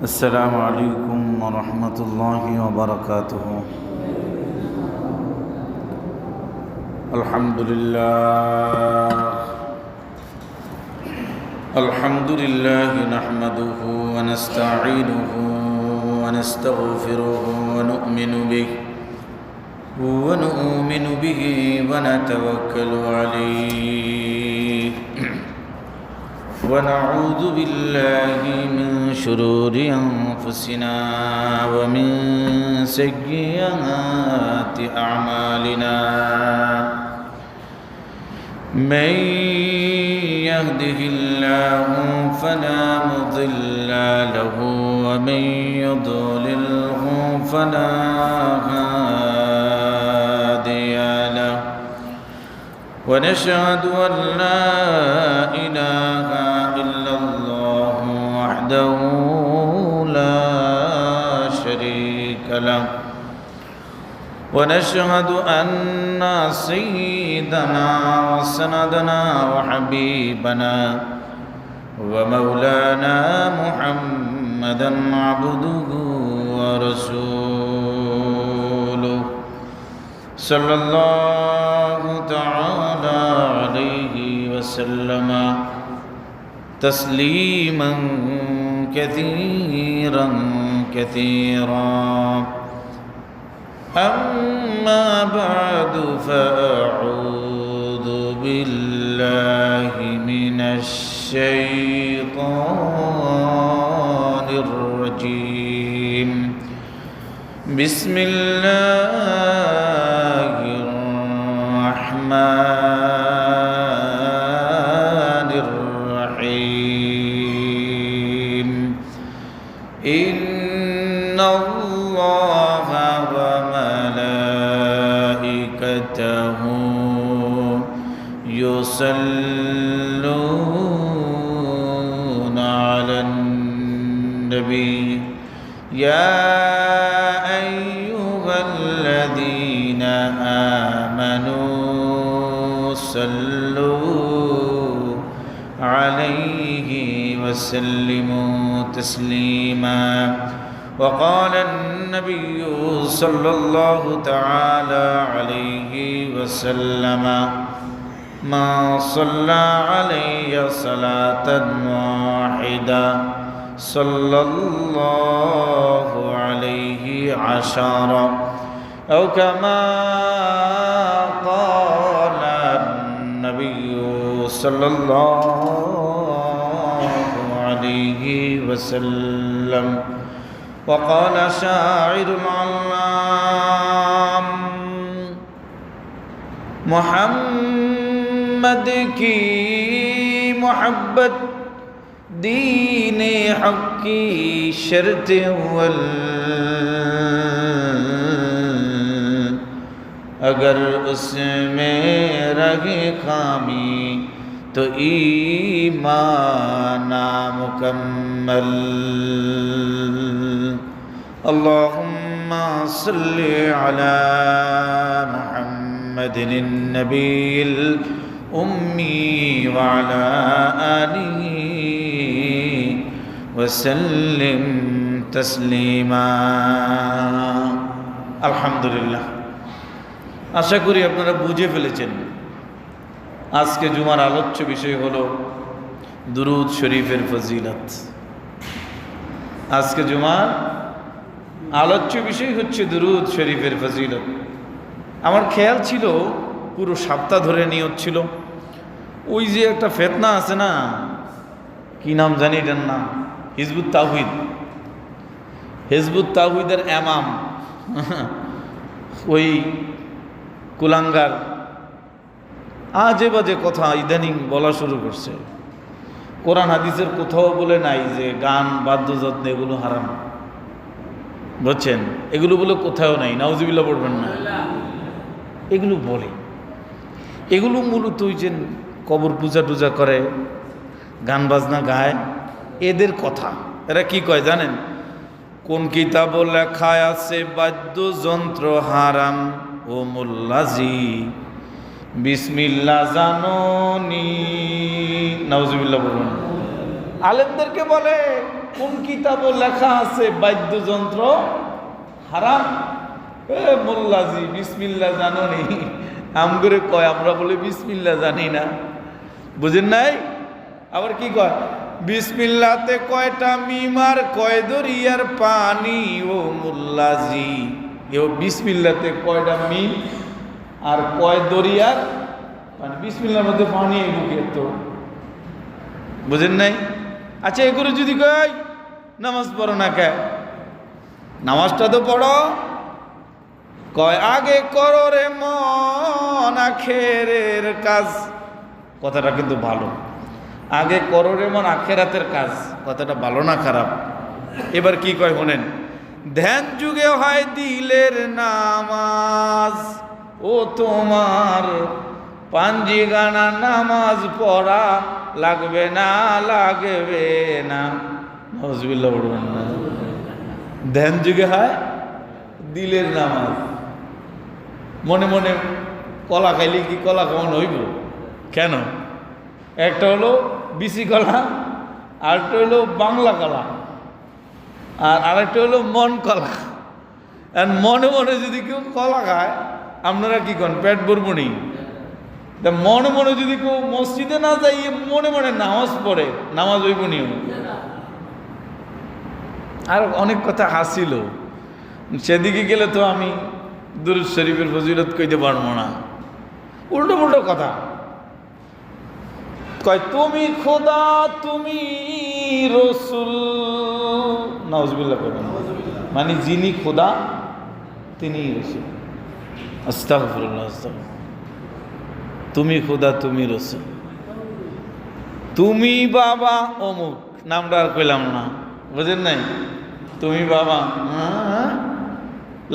السلام عليكم ورحمة الله وبركاته. الحمد لله نحمده ونستعينه ونستغفره ونؤمن به ونتوكل عليه ونعوذ بالله من شرور أنفسنا ومن سيئات أعمالنا. من يهده الله فلا مضل له ومن يضلله فلا هادي له، ونشهد أن لا إله إلا الله وحده لا شريك له، ونشهد أن سيدنا وسندنا وحبيبنا ومولانا محمدا عبده ورسوله صلى الله تعالى عليه وسلم تسليما كثيرا كثيرا. أما بعد فأعوذ بالله من الشيطان الرجيم. بسم الله الرحمن الرحيم. إن الله وملائكته يصلون على النبي يا أيها الذين آمنوا صلوا عليه وسلموا تسليما. وقال النبي صلى الله تعالى عليه وسلم: ما صلى علي صلاة واحدة صلى الله عليه عشرا، أو كما قال النبي صلى الله عليه وسلم. وقال شاعر العلام: محمد کی محبت دین حق کی شرط اول، اگر اس میں رہے خامی تو ایمان نامکمل. اللهم صل على محمد النبي الأمي وعلى آله وسلم تسليما. আলহামদুলিল্লাহ, আশা করি আপনারা বুঝে ফেলেছেন আজকে জুমার আলোচ্য বিষয় হলো দুরূদ শরীফের ফজিলত। আজকে জুমার আলোচ্য বিষয় হচ্ছে দুরূদ শরীফের ফজিলত। আমার খেয়াল ছিল পুরো সপ্তাহ ধরে নিয়ত ছিল ওই যে একটা ফিতনা আছে না, কি নাম জানি এটার নাম, হিজবুত তাওহীদ। হিজবুত তাওহীদের ইমাম ওই কুলাঙ্গার আজে বাজে কথা ইদানিং বলা শুরু করছে। কোরআন হাদিসের কোথাও বলে নাই যে গান বাদ্যযন্ত্র এগুলো হারাম, বুঝছেন? এগুলো বলে কোথাও নাই, নাউজুবিল্লাহ পড়বেন না। এগুলো বলে, এগুলো মূলত ওই যে কবর পূজা টুজা করে, গান বাজনা গায়, এদের কথা। এরা কি কয় জানেন? কোন কিতাব লেখা আছে বাদ্যযন্ত্র হারাম ও মোল্লাজি, বিসমিল্লাহ জানোনি, নাউজুবিল্লাহ বলুন। আলেমদেরকে বলে কোন কিতাবও লেখা আছে বাদ্যযন্ত্র হারাম। মোল্লাজি বিসমিল্লাহ জানো নি? আমগরে কয়, আমরা বলে বিসমিল্লাহ জানি না, বুঝেন নাই? আবার কি কয়, বিসমিল্লাতে কয়টা মিমার কয় দরিয়ার পানি ও মোল্লাজি। এও বিসমিল্লাতে কয়টা মিম আর কয় দরিয়ার পানি? বিসমিল্লার মধ্যে পানি ঢুকে তো, বুঝেন নাই? আচ্ছা, এগুলো যদি কয় নামাজ পড়ো না কে? নামাজটা তো পড়ো। কয় আগে করো রে মন আখেরের কাজ। কথাটা কিন্তু ভালো। আগে করো রে মন আখেরাতের কাজ, কথাটা ভালো না খারাপ? এবার কি কয় শোনেন, ধ্যান যুগে হয় দিলের নামাজ, ও তোমার পাঞ্জি গানা নামাজ পড়া লাগবে না, লাগবে না। নাউজুবিল্লাহ বলবেন না। ধ্যান যুগে হয় দিলের নামাজ। মনে মনে কলা খাইলে কি কলা খাওয়ানো হইব? কেন? একটা হলো বিসি কলা, আরেকটা হলো বাংলা কলা, আর আরেকটা হলো মন কলা। আর মনে মনে যদি কেউ কলা খায়, আপনারা কি করেন? পেট ভরবনি। তা মনে মনে যদি কেউ মসজিদে না যাই, মনে মনে নামাজ পড়ে, নামাজ হইবনি। আর অনেক কথা হাসিল, সেদিকে গেলে তো আমি দুরূদ শরীফের ফজিলত কইতে পারবো না। উল্টো পুল্টো কথা কয়, তুমি খোদা তুমি রসুল। নাউজুবিল্লাহ করবেন, মানে যিনি খোদা তিনি রসুল। আস্তাগফিরুল্লাহ, আস্তাগফিরুল্লাহ। তুমি খোদা তুমি রসুল, তুমি বাবা অমুক, নামটা আর কইলাম না, বুঝেন নাই? তুমি বাবা,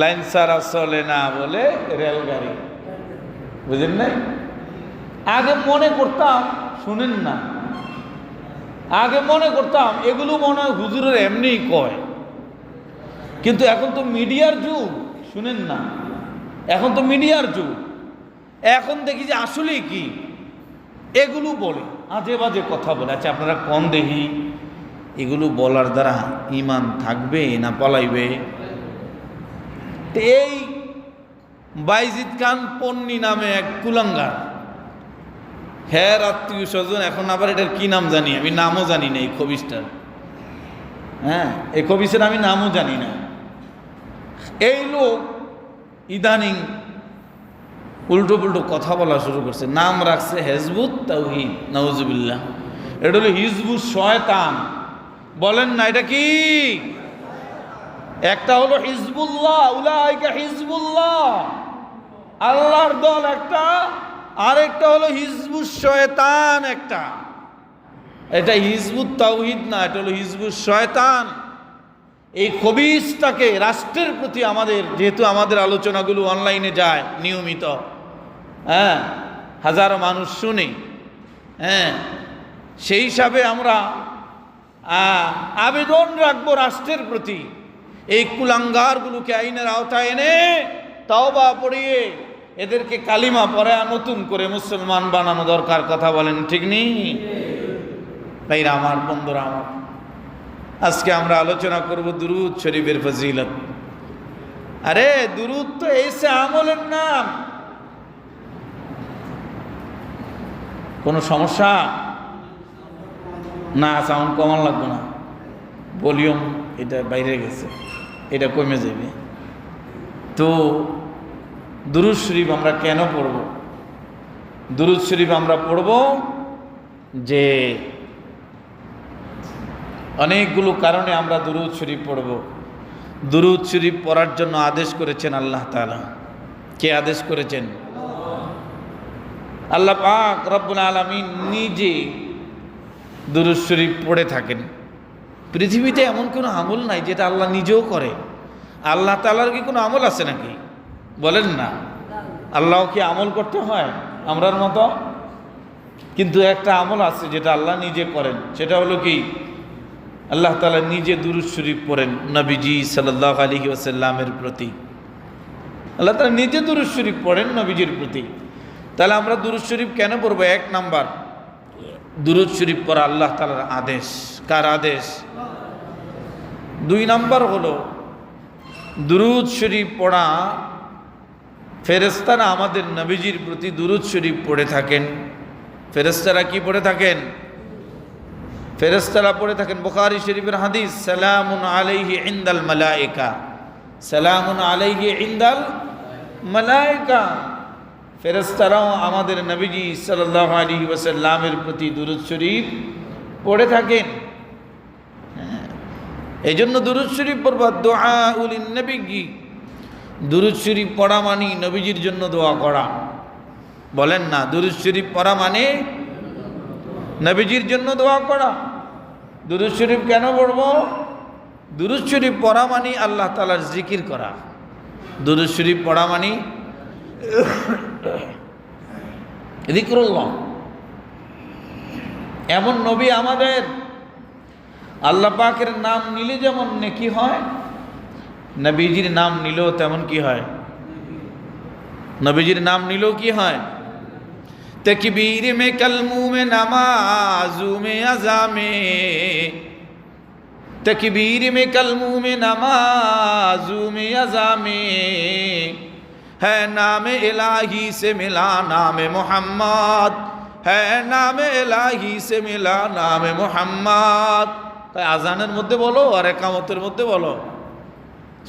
লাইন সারা চলে না বলে রেলগাড়ি, বুঝেন নাই? আগে মনে করতাম, শুনেন না, আগে মনে করতাম এগুলো মনে হয় হুজুরের এমনিই কয়, কিন্তু এখন তো মিডিয়ার যুগ, শুনেন না, এখন তো মিডিয়ার যুগ। এখন দেখি যে আসলেই কি এগুলো বলে, আজে বাজে কথা বলে। আচ্ছা, আপনারা কম দেখি এগুলো বলার দ্বারা ইমান থাকবে না পলাইবে? এই বাইজিদ খান পন্নী নামে এক কুলাঙ্গার, হ্যাঁ আত্মীয় স্বজন, এখন আবার এটার কি নাম জানি, আমি নামও জানি না এই খবিসটার। হ্যাঁ, এই খবিসের আমি নামও জানি না। এই লোক ইদানিং উল্টো পুল্টো কথা বলা শুরু করছে, নাম রাখছে হিজবুত তাওহীদ। নাউজুবিল্লাহ। এটা হলো হিজবুত শয়তান। বলেন না এটা কি? একটা হলো হিজবুল্লাহ, উলাইকা হিজবুল্লাহ, আল্লাহর দল একটা, আরেকটা হলো হিজবুত শয়তান একটা। এটা হিজবুত তাওহীদ না, এটা হলো হিজবুত শয়তান। এই খবিসটাকে রাষ্ট্রের প্রতি আমাদের, যেহেতু আমাদের আলোচনাগুলো অনলাইনে যায় নিয়মিত, হ্যাঁ, হাজারো মানুষ শুনে, হ্যাঁ, সেই হিসাবে আমরা আবেদন রাখবো রাষ্ট্রের প্রতি, এই কুলাঙ্গারগুলোকে আইনের আওতায় এনে তওবা পড়িয়ে এদেরকে কালিমা পড়ে নতুন করে মুসলমান বানানো দরকার। কথা বলেন ঠিক নেই? ভাইরা আমার, বন্ধুরা আমার, আজকে আমরা আলোচনা করব দুরূদ শরীফের ফজিলত। আরে দুরূদ তো এসে আমলের নাম। কোনো সমস্যা না? সাউন্ড কমান লাগবে না, ভলিউম এটা বাইরে গেছে, এটা কমে যাবে। তো দুরূদ শরীফ আমরা কেন পড়ব? দুরূদ শরীফ আমরা পড়ব যে অনেকগুলো কারণে আমরা দুরূদ শরীফ পড়ব। দুরূদ শরীফ পড়ার জন্য আদেশ করেছেন আল্লাহ তাআলা। কে আদেশ করেছেন? আল্লাহ পাক রব্বুল আলামিন নিজে দুরূদ শরীফ পড়ে থাকেন। পৃথিবীতে এমন কোনো আমল নাই যেটা আল্লাহ নিজেও করে। আল্লাহ তাআলার কি কোনো আমল আছে নাকি? বলেন না। আল্লাহ কি আমল করতে হয় আমরার মতো? কিন্তু একটা আমল আছে যেটা আল্লাহ নিজে করেন, সেটা হলো কি? আল্লাহ তাআলা নিজে দুরূদ শরীফ পড়েন নবীজি সাল্লাল্লাহু আলাইহি ওয়াসাল্লামের প্রতি। আল্লাহ তাআলা নিজে দুরূদ শরীফ পড়েন নবীজির প্রতি। তাহলে আমরা দুরূদ শরীফ কেন পড়বো? এক নাম্বার, দুরূদ শরীফ পড়া আল্লাহ তাআলার আদেশ। কার আদেশ? দুই নাম্বার হলো দুরূদ শরীফ পড়া। ফেরেশতারা আমাদের নবীজির প্রতি দুরূদ শরীফ পড়ে থাকেন। ফেরেশতারা কি পড়ে থাকেন? ফেরেশতারা পড়ে থাকেন, বুখারী শরীফের হাদিস, সালামুন আলাইহি ইনদাল মালায়েকা, সালামুন আলাইহি ইনদাল মালায়েকা। ফেরেশতারাও আমাদের নবীজি সাল্লাল্লাহু আলাইহি ওয়াসাল্লামের প্রতি দুরূদ শরীফ পড়ে থাকেন। এই জন্য দুরূদ শরীফ পড়বা দুআউল নবী। দুরূদ শরীফ পড়া মানে নবীজির জন্য দোয়া করা। বলেন না, দুরূদ শরীফ পড়া মানে নবীজির জন্য দোয়া করা। দুরূদ শরীফ কেন পড়ব? দুরূদ শরীফ পড়া মানে আল্লাহ তাআলার জিকির করা। দুরূদ শরীফ পড়া মানে যিকরুল্লাহ। এমন নবী আমাদের, আল্লাহ পাকের নাম নিলে যেমন নেকি হয়, নবীজির নাম নিলেও তেমন কি হয়? নবীজির নাম নিলেও কি হয়? तकबीर में कलमू में नमाजू में अज़ा में, तकबीर में कलमू में नमाजू में अज़ा में, है नाम इलाही से मिला नाम मोहम्मद, है नाम इलाही से मिला नाम मोहम्मद। তাই আজানের মধ্যে বলো আর একামতের মধ্যে বলো,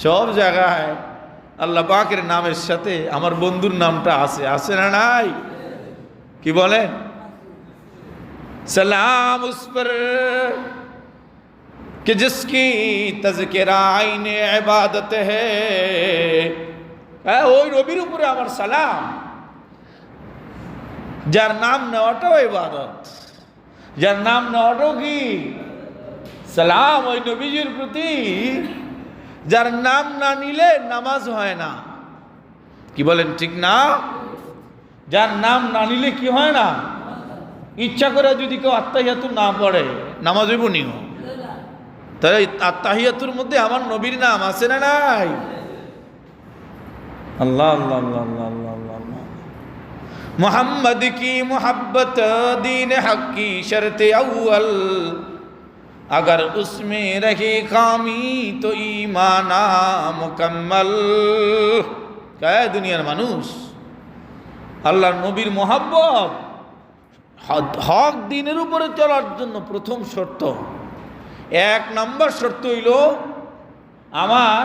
সব জায়গায় আল্লাহ পাকের নামের সাথে আমার বন্ধুর নামটা আছে, আছে না নাই? কি বলে? सलाम उस पर कि जिसकी तज़किरा आईने इबादत है, ওই নবীর উপরে আমার সালাম, যার নাম নেওয়াটাও ইবাদত, যার নাম নেওয়াটাও কি সালাম। ওই নবীজির প্রতি যার নাম না নিলে নামাজ হয় না। কি বলেন, ঠিক না? যার নাম না নিলে কি হয় না? ইচ্ছা করে যদি কেউ আত্তাহিয়াতুর না পড়ে নামাজ হইব নি? তাহলে আত্তাহিয়াতুর মধ্যে আমার নবীর নাম আছে না নাই? আল্লাহ আল্লাহ আল্লাহ আল্লাহ আল্লাহ আল্লাহ। মোহাম্মদ কি মোহব্বত দীন হক কি শর্ত আউয়াল, अगर उसमें रहे खामी तो ईमाना मुकम्मल। क्या दुनियार মানুষ, আল্লাহর নবীর মোহাব্বত হক দিনের উপরে চলার জন্য প্রথম শর্ত, এক নম্বর শর্ত হইল আমার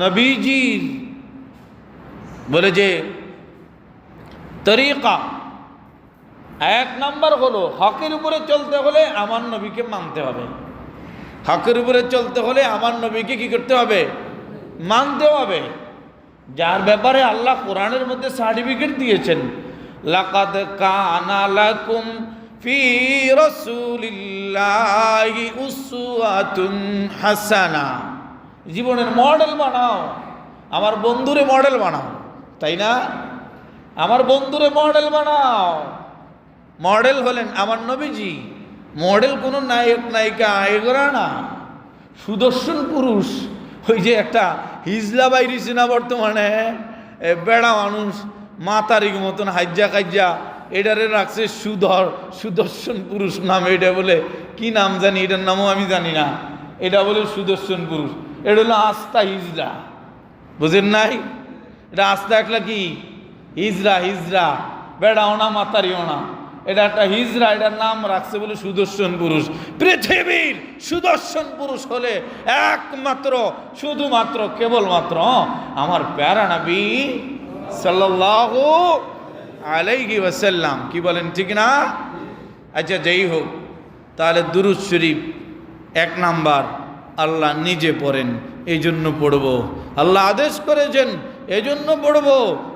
নবীজির বলে যে তরিকা, এক নম্বর হলো হকের উপরে চলতে হলে আমার নবীকে মানতে হবে। হকের উপরে চলতে হলে আমার নবীকে কি করতে হবে? মানতে হবে। যার ব্যাপারে আল্লাহ কোরআনের মধ্যে সার্টিফিকেট দিয়েছেন, লাকাদ কানা লাকুম ফি রাসূলিল্লাহি উসওয়াতুন হাসানা। জীবনের মডেল বানাও, আমার বন্ধুরে মডেল বানাও, তাই না? আমার বন্ধুরে মডেল বানাও। মডেল হলেন আমার নবীজি। মডেল কোনো নায়ক নায়িকা এগোরা না, সুদর্শন পুরুষ। ওই যে একটা হিজলা বাইরিছে না বর্তমানে, বেড়া মানুষ মাতারিক মতন হাজ্জা কাজ্জা, এটারে রাখছে সুদর্শন পুরুষ নাম। এটা বলে কি নাম জানি, এটার নামও আমি জানি না। এটা বলে সুদর্শন পুরুষ, এটা হলো আস্থা হিজলা। বুঝেন নাই? এটা আস্থা একলা কি হিজরা, হিজরা বেড়াও না মাতারিও না, এটা একটা হিজরা, এটার নাম রাখছে বলে সুদর্শন পুরুষ। পৃথিবীর সুদর্শন পুরুষ হলে একমাত্র শুধুমাত্র কেবলমাত্র আমার প্যারা নবী সাল্লাল্লাহু আলাইহি ওয়াসাল্লাম। কি বলেন, ঠিক না? আচ্ছা, যেই হোক, তাহলে দুরূদ শরীফ এক নাম্বার আল্লাহ নিজে পড়েন, এই জন্য পড়ব। আল্লাহ আদেশ করেছেন, এজন্য পড়ব।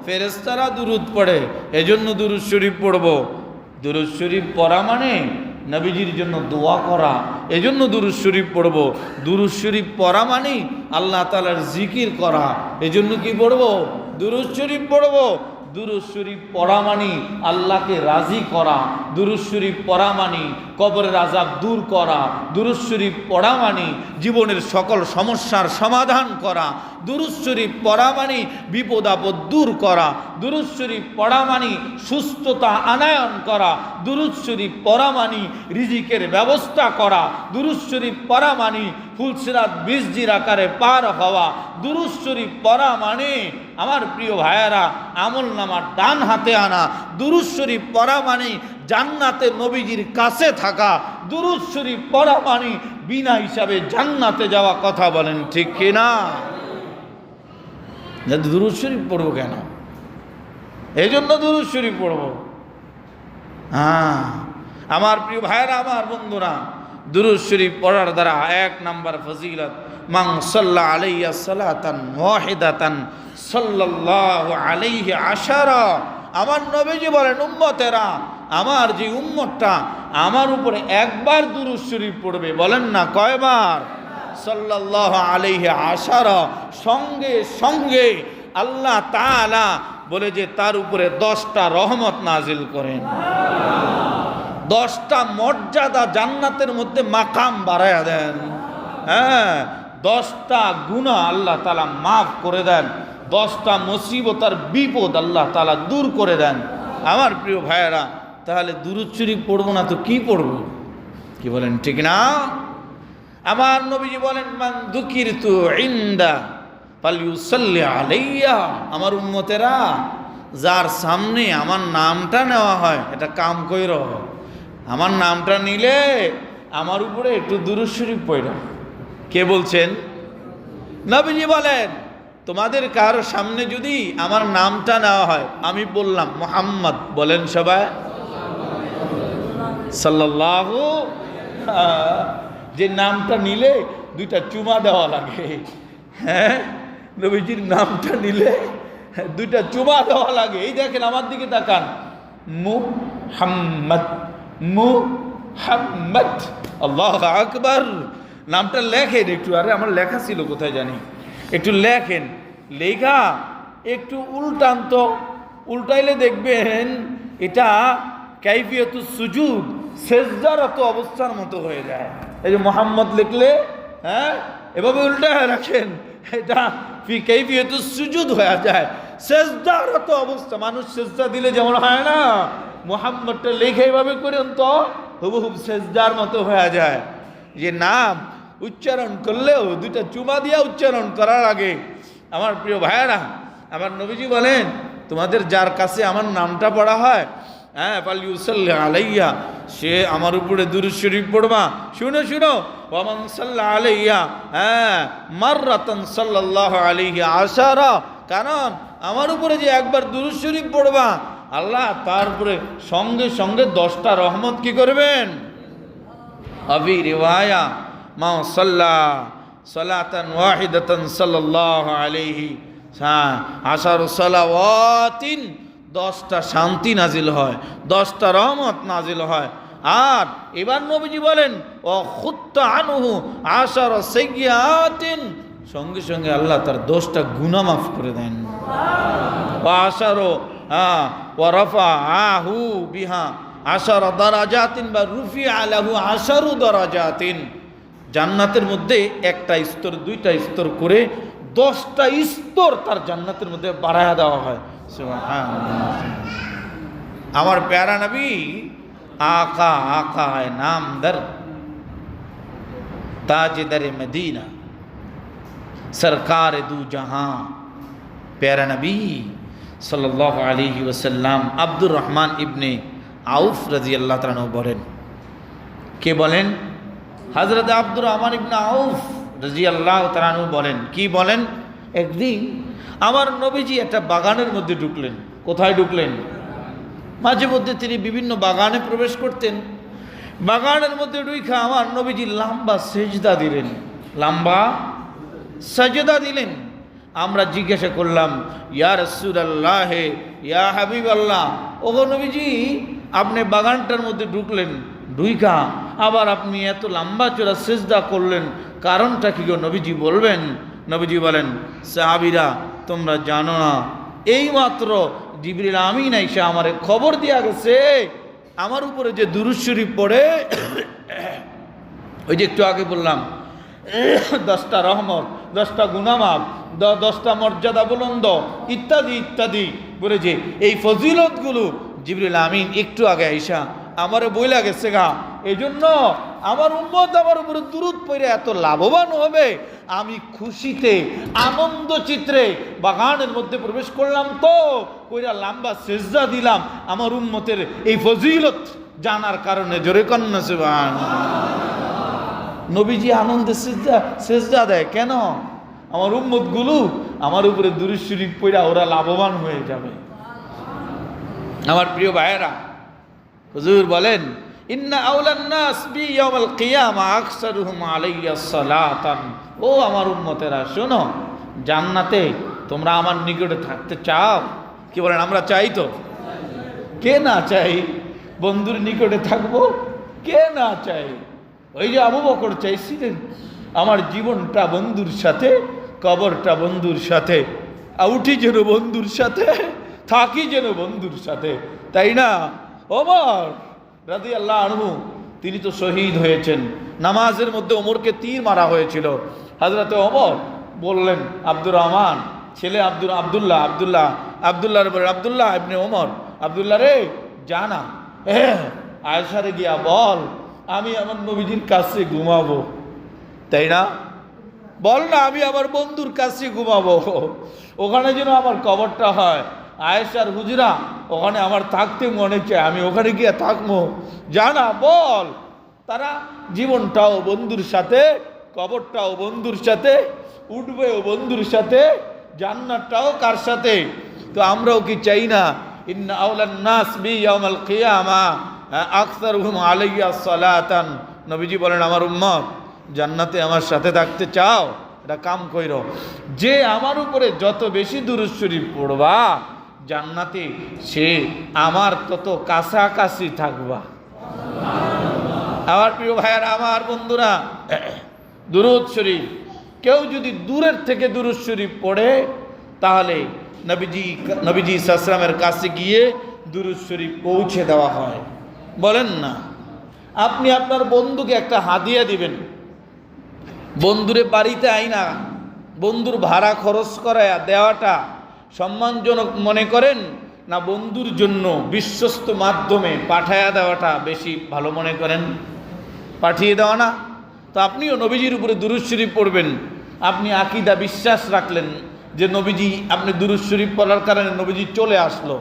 ফেরেশতারা দুরূদ পড়ে, এজন্য দুরূদ শরীফ পড়ব। দুরূদ শরীফ পড়া মানে নবীজির জন্য দোয়া করা, এজন্য দুরূদ শরীফ পড়ব। দুরূদ শরীফ পড়া মানে আল্লাহ তাআলার জিকির করা, এজন্য কি পড়ব? দুরূদ শরীফ পড়ব। দুরূদ শরীফ পড়া মানি আল্লাহকে রাজি করা, দুরূদ শরীফ পড়া মানি কবরের আযাব দূর করা, দুরূদ শরীফ পড়া মানি জীবনের সকল সমস্যার সমাধান করা, দুরূদ শরীফ পড়া মানি বিপদ আপদ দূর করা, দুরূদ শরীফ পড়া মানি সুস্থতা আনয়ন করা, দুরূদ শরীফ পড়া মানি রিজিকের ব্যবস্থা করা, দুরূদ শরীফ পড়া মানি ফুলসিরাত বীজজির আকারে পার হওয়া, দুরূদ শরীফ পড়া মানে আমার প্রিয় ভাইয়েরা আমল নামার ডান হাতে আনা, দুরূদ শরীফ পড়া মানে জান্নাতে নবীজির কাছে থাকা, দুরূদ শরীফ পড়া মানে বিনা হিসাবে জান্নাতে যাওয়া। কথা বলেন ঠিক কিনা? দুরূদ শরীফ পড়বো কেন? এই জন্য দুরূদ শরীফ পড়বো। হ্যাঁ আমার প্রিয় ভাইয়েরা, আমার বন্ধুরা, দুরূদ শরীফ পড়ার দ্বারা 1 নাম্বার ফজিলত, মান সাল্লা আলাইয়া সালাতান ওয়াহিদাতান সাল্লাল্লাহু আলাইহি আশারা। আমার নবীজি বলেন, উম্মতেরা, আমার যে উম্মতটা আমার উপরে একবার দুরূদ শরীফ পড়বে, বলেন না কয়বার? সাল্লাল্লাহু আলাইহি আশারা, সঙ্গে সঙ্গে আল্লাহ তাআলা বলে যে তার উপরে 10টা রহমত নাজিল করেন, 10টা মর্যাদা জান্নাতের মধ্যে মাকাম বাড়ায়া দেন। হ্যাঁ, 10টা গুনাহ আল্লাহ তাআলা মাফ করে দেন, 10টা মুসিবতার বিপদ আল্লাহ তাআলা দূর করে দেন। আমার প্রিয় ভাইয়েরা, তাহলে দুরূদ শরীফ পড়বো না তো কি পড়বো? কি বলেন ঠিক না? আমার নবীজি বলেন, মান যুকিরতু ইনদা ফালইউসাল্লি আলাইয়া। আমার উম্মতেরা, যার সামনে আমার নামটা নেওয়া হয়, এটা কাম কইর, আমার নামটা নিলে আমার উপরে একটু দুরূদ শরীফ পড়ো। কে বলছেন? নবীজি বলেন, তোমাদের কার সামনে যদি আমার নামটা নেওয়া হয়, আমি বললাম মুহাম্মদ, বলেন সবাই সাল্লাল্লাহু, যে নামটা নিলে 2টা চুমা দেওয়া লাগে। হ্যাঁ, নবীজির নামটা নিলে 2টা চুমা দেওয়া লাগে। এই দেখেন, আমার দিকে তাকান, মুহাম্মদ, মুহাম্মদ, আল্লাহু আকবার। নামটা লেখেন একটু। আরে আমার লেখা ছিল কোথায় জানি, একটু লেখেন, লেখা একটু উল্টান তো, উল্টাইলে দেখবেন এটা কাইফিয়াতুস সুজুদ, সেজদারত অবস্থার মতো হয়ে যায়। এই যে মোহাম্মদ লিখলে, হ্যাঁ, এভাবে উল্টায় রাখেন, এটা ফি কাইফিয়াতুস সুজুদ হয়ে যায়, সেজদারত অবস্থা। মানুষ সেজদা দিলে যেমন হয় না, মোহাম্মদটা লেখে এইভাবে করেন তো হুবহুব সেজদার মতো হয়ে যায়। যে নাম উচ্চারণ করলেও 2টা চুমা দিয়া উচ্চারণ করার আগে। আমার প্রিয় ভাইয়েরা, আমার নবীজি বলেন, তোমাদের যার কাছে আমার নামটা পড়া হয়, হ্যাঁ, ফালইউসাল্লি আলাইয়া, সে আমার উপরে দুরূদ শরীফ পড়বা। শুনো শুনো, ওয়া মান সাল্লা আলাইয়া, হ্যাঁ, মাররাতান সাল্লাল্লাহু আলাইহি আশারা। কারণ আমার উপরে যে একবার দুরূদ শরীফ পড়বা, আল্লাহ তার উপরে সঙ্গে সঙ্গে 10টা রহমত কি করবেন? আবি রিওয়ায়া, মা সাল্লা সালাতান ওয়াহিদাতান সাল্লাল্লাহু আলাইহি আশারু সালাওয়াতিন, 10টা শান্তি নাজিল হয়, 10টা রহমত নাজিল হয়। আর এবার নবীজি বলেন, ও খুত্তা আনহু আশারু সাইয়্যাতিন, সঙ্গে সঙ্গে আল্লাহ তার 10টা গুনাহ মাফ করে দেন। ওয়া আশারু ওয়া রাফাআহু বিহা আশারা দারাজাতিন, বা রুফিআ লাহু আশারু দারাজাতিন। জান্নাতের মধ্যে 1টা স্তর 2টা স্তর করে 10টা স্তর তার জান্নাতের মধ্যে বাড়ায়া দেওয়া হয়। সুবহানাল্লাহ। আমার প্যারা নবী आका आका है नाम दर ताजदर मदीना सरकार दू जहां प्यारा नबी सल्लल्लाहु अलैहि वसल्लम আব্দুর রহমান ইবনে আউফ রাদিয়াল্লাহু তাআলা বলেন, কে বলেন? হযরত আব্দুর রহমান ইবনে আউফ রাদিয়াল্লাহু তাআলা বলেন, কি বলেন? একদিন আমার নবীজি একটা বাগানের মধ্যে ঢুকলেন। কোথায় ঢুকলেন? মাঝে মধ্যে তিনি বিভিন্ন বাগানে প্রবেশ করতেন। বাগানের মধ্যে ঢুইখা আমার নবীজি লম্বা সেজদা দিলেন, লম্বা সাজদা দিলেন। আমরা জিজ্ঞাসা করলাম, ইয়া রাসূলুল্লাহ, ইয়া হাবিবাল্লাহ, ওগো নবীজি, আপনি বাগানটার মধ্যে ঢুকলেন, ঢুইখা আবার আপনি এত লম্বা চড়া সেজদা করলেন, কারণটা কি গো নবীজি বলবেন? নবীজি বলেন, সাহাবীরা, তোমরা জানো না, এইমাত্র জিবরিল আমিন আইসা আমারে খবর দিয়া গেছে আমার উপরে যে দুরূদ শরীফ পড়ে, ওই যে একটু আগে বললাম 10টা রহমত, 10টা গুনামাফ, 10টা মর্যাদা বুলন্দ ইত্যাদি ইত্যাদি বলে যে এই ফজিলতগুলো জিবরিল আমিন একটু আগে আইসা আমারে বইলা গেছে গা। এই জন্য আমার উম্মত আমার উপরে দুরূদ পড়ে এত লাভবান হবে, আমি খুশিতে আনন্দ চিত্রে বাগানের মধ্যে প্রবেশ করলাম, তো কইরা লম্বা সেজদা দিলাম আমার উম্মতের এই ফজিলত জানার কারণে। জোরে কন্যা সুবহানাল্লাহ। নবীজি আনন্দে সেজদা দেয় কেন? আমার উম্মতগুলো আমার উপরে দুরূদ শরীফ পড়া ওরা লাভবান হয়ে যাবে। আমার প্রিয় ভাইয়েরা, হুজুর বলেন ইন্না আওলান নাস বি ইয়াউমাল কিয়ামা আকসারুহুম আলাইয়া সালাতান। ও আমার উম্মতেরা শোনো, জান্নাতে তোমরা আমার নিকটে থাকতে চাও? কি বলেন? আমরা চাই তো, কে না চাই? বন্ধুর নিকটে থাকবো, কে না চাই? ওই যে আবু বকর চাইছিলেন আমার জীবনটা বন্ধুর সাথে, কবরটা বন্ধুর সাথে, উঠি যেন বন্ধুর সাথে, থাকি যেন বন্ধুর সাথে, তাই না? ওমর রাদিয়াল্লাহু আনহু তিনি তো শহীদ হয়েছেন, নামাজের মধ্যে ওমরকে তীর মারা হয়েছিল। হযরতে ওমর বললেন আব্দুর রহমান ছেলে আব্দুল্লাহর বলে আব্দুল্লাহ ইবনে ওমর, আব্দুল্লাহ রে জানা আয়েশারে গিয়া বল আমি আমার নবীজির কাছে ঘুমাবো, তাই না? বল না আমি আমার বন্ধুর কাছে ঘুমাবো, ওখানে যেন আমার কবরটা হয়। আয়েশার হুজরা ওখানে আমার থাকতে মনে চায়, আমি ওখানে গিয়ে থাকবো, জানা বল। তারা জীবনটাও বন্ধুর সাথে, কবরটাও বন্ধুর সাথে, উঠবেও বন্ধুর সাথে, জান্নাতটাও কার সাথে? তো আমরাও কি চাই না ইন্না আওলান নাস বি ইয়াউমাল কিয়ামা আকসারুহুম আলাইয়া সালাতান? নবীজি বলেন আমার উম্মত জান্নাতে আমার সাথে থাকতে চাও? এটা কাম কইরো, যে আমার উপরে যত বেশি দুরূদ শরীফ পড়বা জান্নাতে সে আমার তত কাছাকাছি থাকবা। আমার প্রিয় ভাইয়ারা, আমার বন্ধুরা, দুরূদ শরীফ কেউ যদি দূরের থেকে দুরূদ শরীফ পড়ে তাহলে নবীজি সাল্লাল্লাহু আলাইহি ওয়াসাল্লামের কাছে গিয়ে দুরূদ শরীফ পৌঁছে দেওয়া হয়। বলেন না, আপনি আপনার বন্ধুকে একটা হাদিয়া দিবেন, বন্ধুরে বাড়িতে আইনা বন্ধুর ভাড়া খরচ করায়া দেওয়াটা সম্মানজনক মনে করেন না বন্ধুর জন্য বিশ্বস্ত মাধ্যমে পাঠায়া দেওয়াটা বেশি ভালো মনে করেন? পাঠিয়ে দেওয়া না? তো আপনিও নবীজির উপরে দুরূদ শরীফ পড়বেন, আপনি আকীদা বিশ্বাস রাখলেন যে নবীজি, আপনি দুরূদ শরীফ পড়ার কারণে নবীজি চলে আসলো,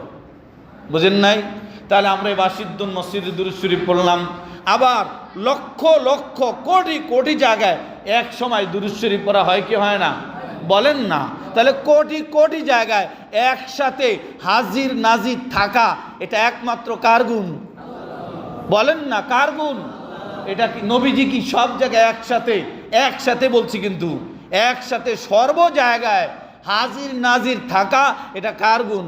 বুঝেন নাই? তাহলে আমরা এই বাসিদ্দুন মসজিদে দুরূদ শরীফ পড়লাম, আবার লক্ষ লক্ষ কোটি কোটি জায়গায় এক সময় দুরূদ শরীফ পড়া হয় কি হয় না? বলেন না? তাহলে কোটি কোটি জায়গায় একসাথে হাজির নাজির থাকা এটা একমাত্র কার গুণ? বলেন না কার গুণ? এটা কি নবীজি কি সব জায়গায় একসাথে বলছি, কিন্তু একসাথে সর্ব জায়গায় হাজির নাজির থাকা এটা কার গুণ?